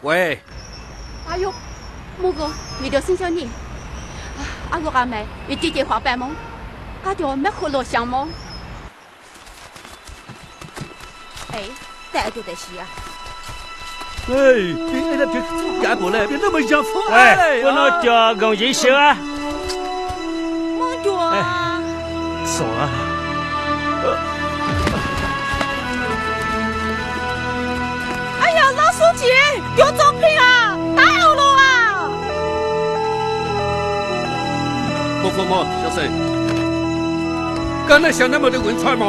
喂，哎呦，木哥，你的生小你，阿哥阿妹，你姐姐话白梦，阿叫没喝落香梦。哎，带就得洗啊！哎，别那别干过来，别那么想疯哎，我那叫公一些啊。梦觉啊！说啊。哎呀，老书记，有照片啊，打扰了啊！么，小生，刚才想那么的文采嘛？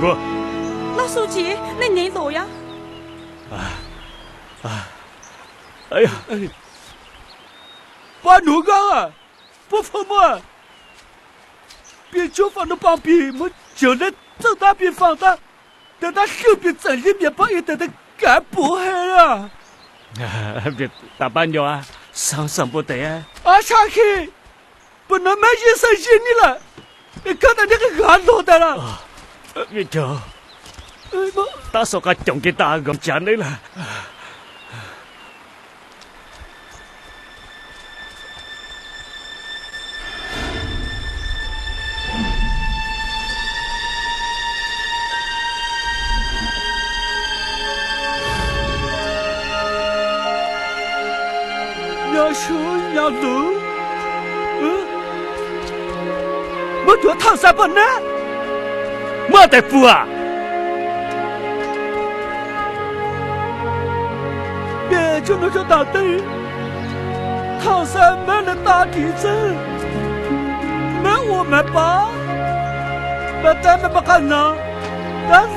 我。老书记，你哪路呀？哎呀，把奴刚啊，不服么？别就放到旁边，我就来走那边放的，等他手边整理面包也等他干不害了。别大半鸟啊，伤心不得啊！啊，上去，不能买一生心你了，你看到那个俺落的了。别叫，打手个中给打个讲你了。要说要路，我就躺啥不呢？没得不啊！别就那个大队，唐山没了大地震，没我们吧，把咱们不干呢，但是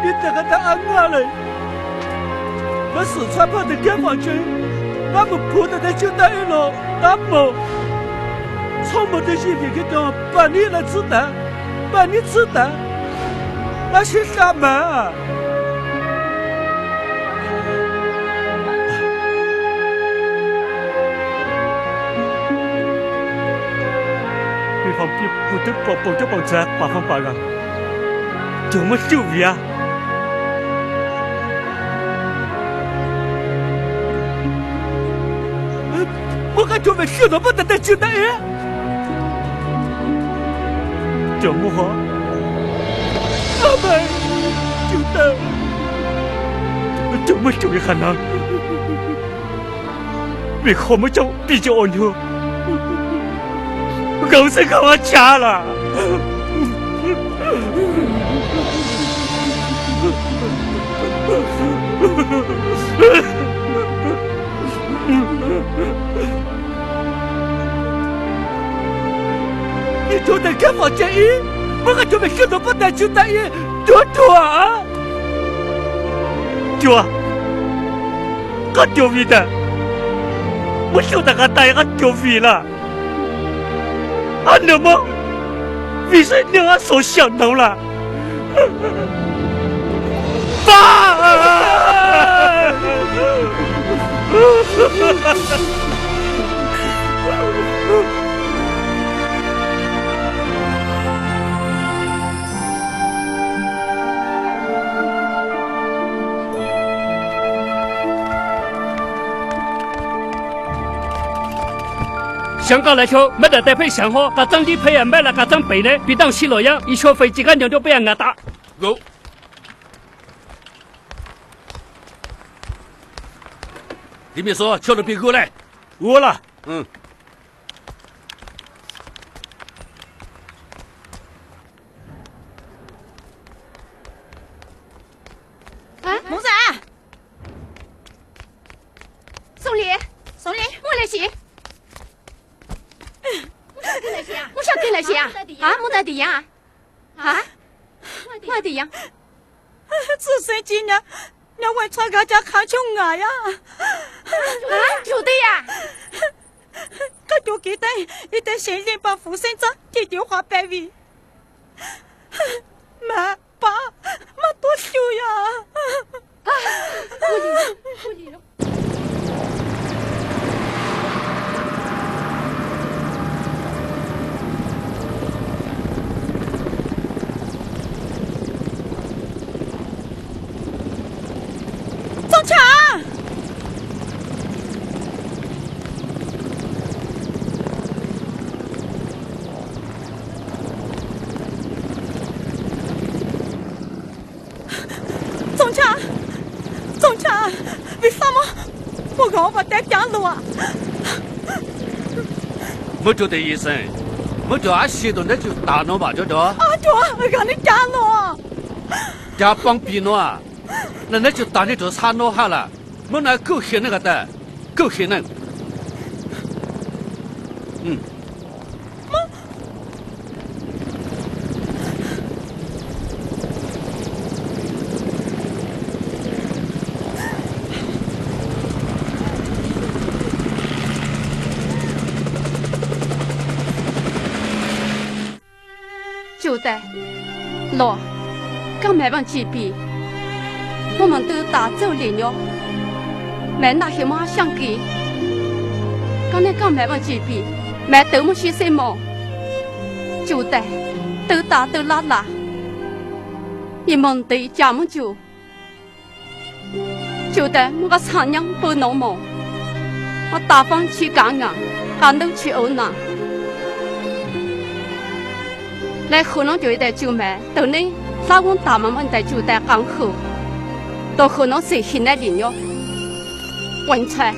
你这个在安安嘞，我四川跑的解放军，他们跑的在就那一路，他们从没的心里给讲，把你的子弹，把你子弹，那是什么？方便不得保着保着八方八个，怎么救呀？我感觉没事了，不得再救的呀？怎么好？阿妹，救的，怎么救一下呢？为何么叫比较安全？狗是给我掐了，你就能开房间一，我可就没想到不带就答应，多多啊！丢啊！俺丢皮的，我晓得俺带俺丢皮了。俺那么，为啥让俺受想到了？爸！香港来球没得带配想好，搿张理配啊买了搿张背呢，比当西洛阳一小飞机个娘就被人挨打。go。里面说敲了屁股来，我了。嗯。啊，蒙仔，送礼，送礼，我来写。我想跟来写啊！啊，没得地呀！啊，我的呀！这谁今年让我穿个家看穷啊呀！啊，就对呀！我就记得一旦县里把副省长提电话摆位，妈爸，妈多羞呀！啊，我理了。总强，总强，为什么我让我带家路啊？没叫的医生，没叫俺写的那就打侬吧，叫做。啊，对，让你家路。家帮比侬啊。那就打你就差脑哈了，没那够黑那个的，够黑那。嗯。就在，老，刚买完几笔。我们都打走领了，买那些么想给？刚才刚买完几笔，买豆么些什么？就得都打都拉拉，你们对家么就得我个长娘不弄么？我打方去干啊，俺都去欧南。来河南就一带就买，等你拉我大妈们带就带港口。到河南谁现在领了？文才，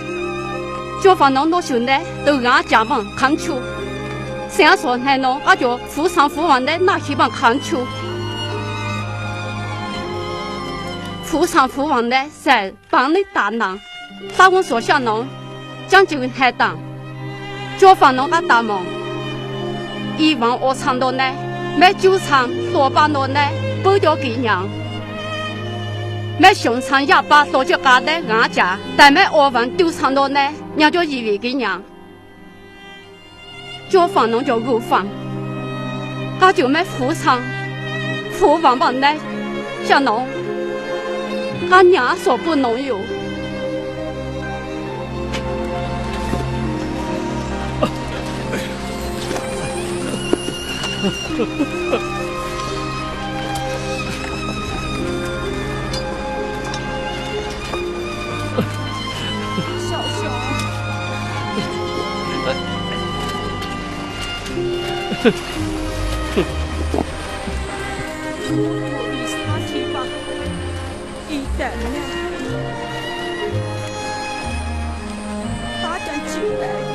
就放侬兄弟都俺家帮看球，虽然说那侬俺就扶上扶完的那些帮看球，扶上扶完的是帮你大人，打我说下侬，将就海当，就放侬俺大忙，以往我唱到呢，买酒厂多把侬呢，不叫给娘。买熊场哑巴多就家的俺家，但买鹅饭丢场到呢，娘就以为给娘，就放侬就够放，他就买副场，副房房呢，像侬，俺娘说不能有。我比他去吧，一等呢，大家就来比。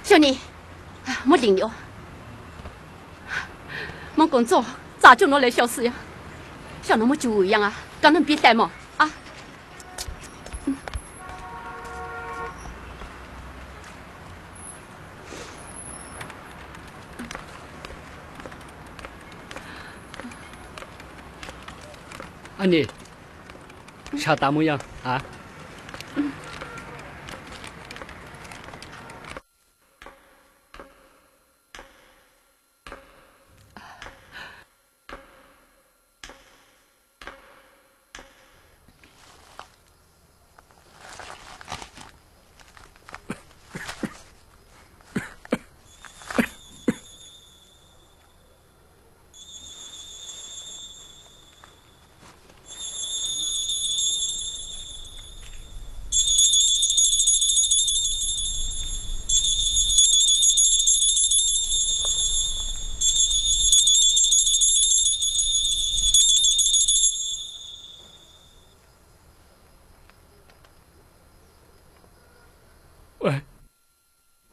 小妮，没领了，没工作，咋就拿来小事呀？像那么久一样啊，刚能比赛嘛啊？安妮，吃大模样啊？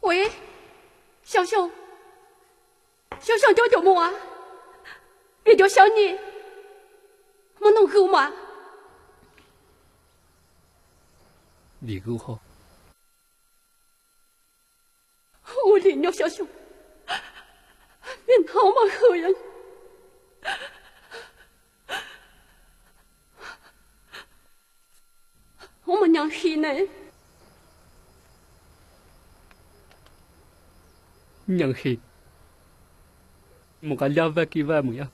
喂，小熊，小熊叫么啊？别叫小妮，没弄够吗？你够好，我领了小熊，别闹嘛好呀！我们娘黑呢？娘黑，莫个两万几万么样？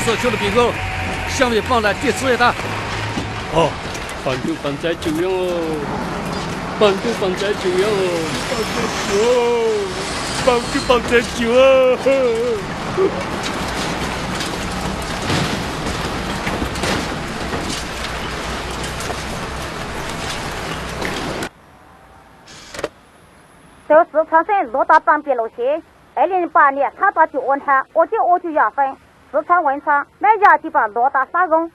所求的兵工，向外放来第四位的。哦，帮助帮在救援哦，帮助帮在救援哦，帮助帮在救哦。这四川省罗达邦别路线，2008年他打救援汉，我就压分。四川文昌每家地方罗达沙工，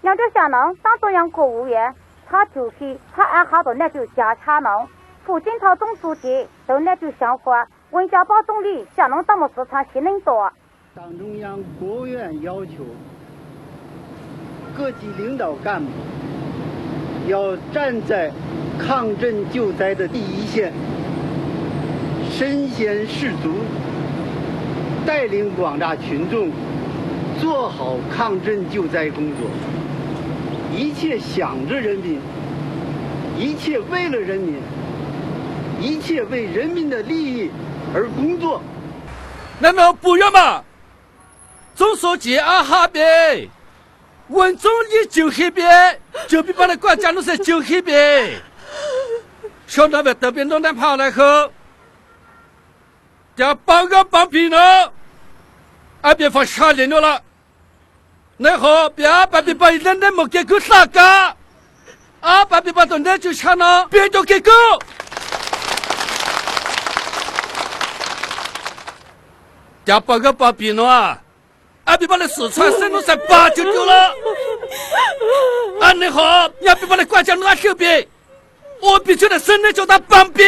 两条下农当中央国务院，他就是他按哈的那就加强农，副检讨总书记都那就相关，温家宝总理下农当么四川新领导。党中央、国务院要求各级领导干部要站在抗震救灾的第一线，身先士卒，带领广大群众做好抗震救灾工作，一切想着人民，一切为了人民，一切为人民的利益而工作。难道不要吗？总书记啊哈边，文总理就黑边，就比把那国家弄成就黑边。小那边这边弄点跑来后，要帮个帮别人，俺别放下来了。然后别把别把人那么给狗杀个，啊把别把到那就抢了，别都给狗。要帮个帮别人啊！俺别把那四川省弄成8就丢了。啊然后要别把那国家弄到后边，我必须得省内叫他帮兵。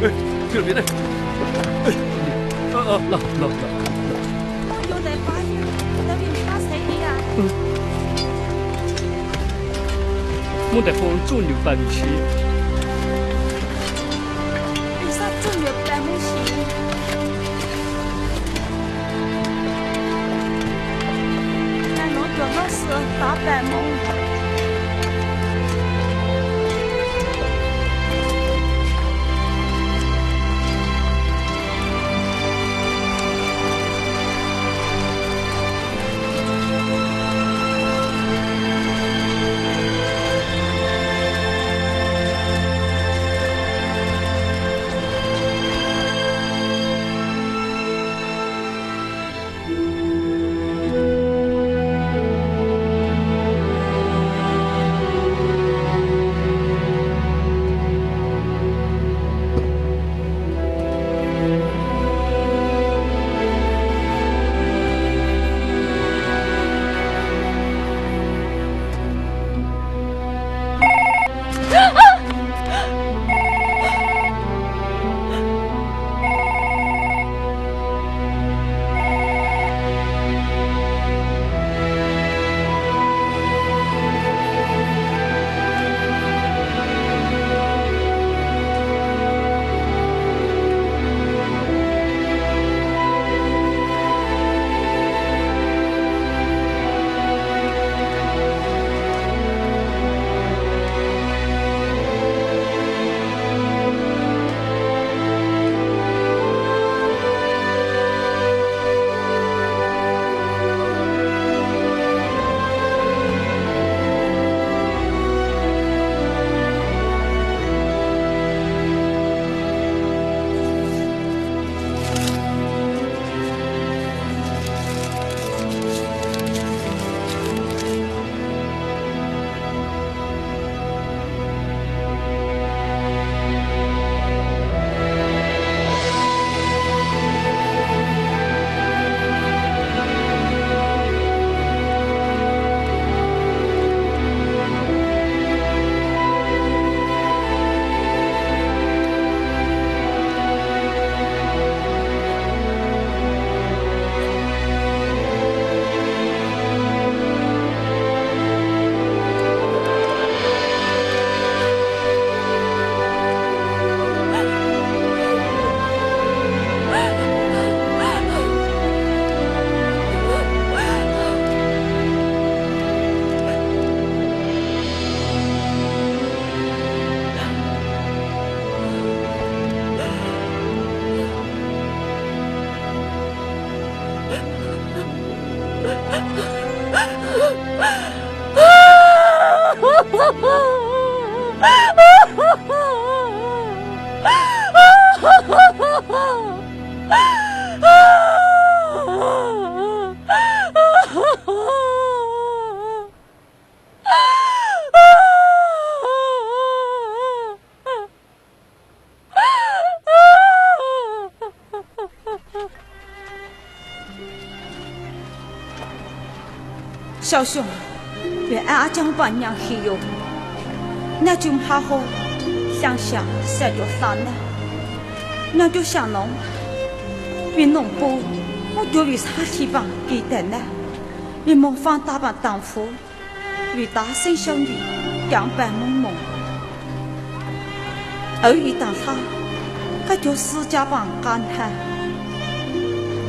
这边的，老。我有在发现，那边发财的呀。我得帮做牛办事。为啥做牛办不行？那侬叫老师打办梦。小熊，别俺讲把娘黑哟，那就好好想想这就算了，那就想侬，为侬不，我就为啥希望给的呢？为模仿大把当夫，为大生小女，两般懵懵，而一当他，他就私家帮干他，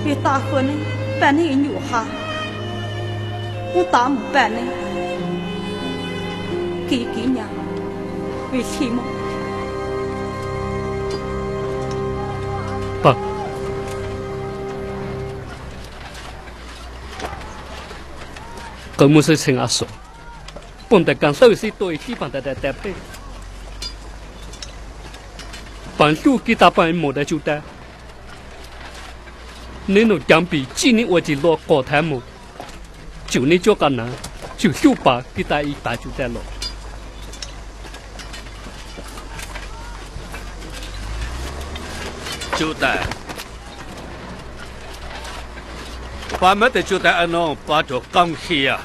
为大婚呢，办那个女孩。我打唔办呢，给娘为什么？爸，咁么事情阿嫂，帮得干手是对基本的配，帮助给大班冇得就得，你侬讲比今年我就落高台冇。就你做干呢，就就把给他一把就在了。就带，把没得就带安弄把着钢铁呀。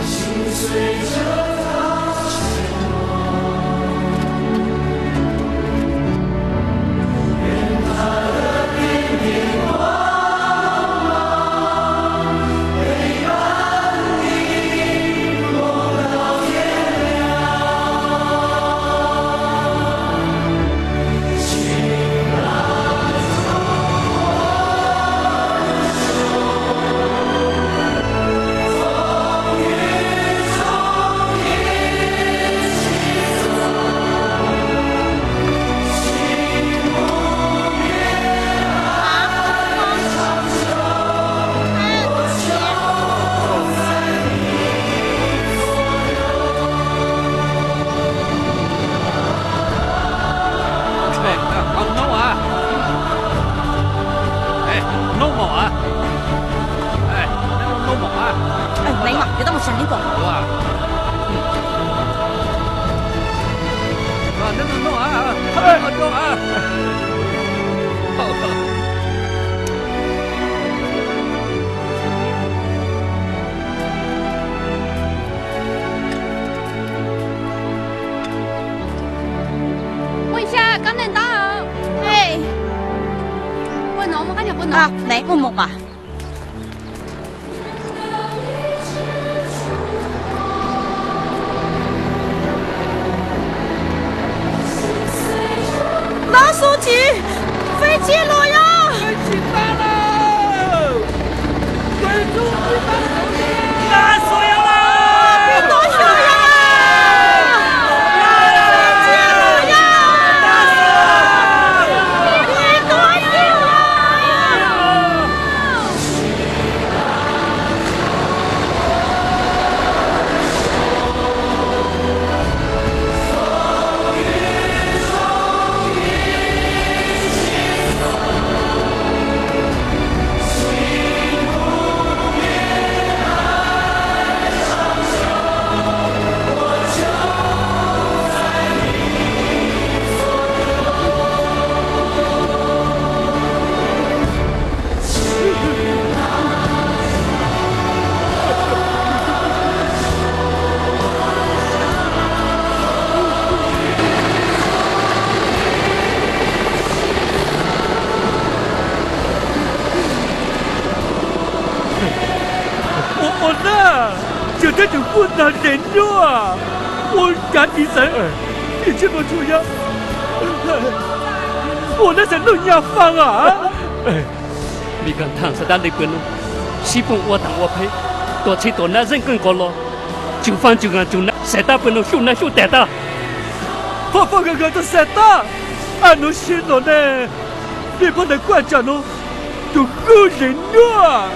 心碎啊，来，我摸吧。马书记，飞机了呀！飞机到了，贵州地方首领，拿所有了，别多少呀！飞机了呀！别多少呀！我呢，就这种困难人肉啊！我赶紧走，你这么出呀？我那是弄牙方啊！你看唐山的那边喽，西风我当我配，多吃多那人更高了，就放就干就那，谁大不能修那修得的。放个都谁大？俺能行了呢？你不能怪着喽，就够人啊！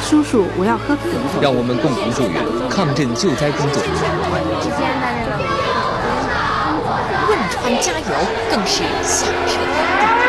叔叔，我要喝可乐。让我们共同祝愿抗震救灾工作。汶川加油，更是响彻天地。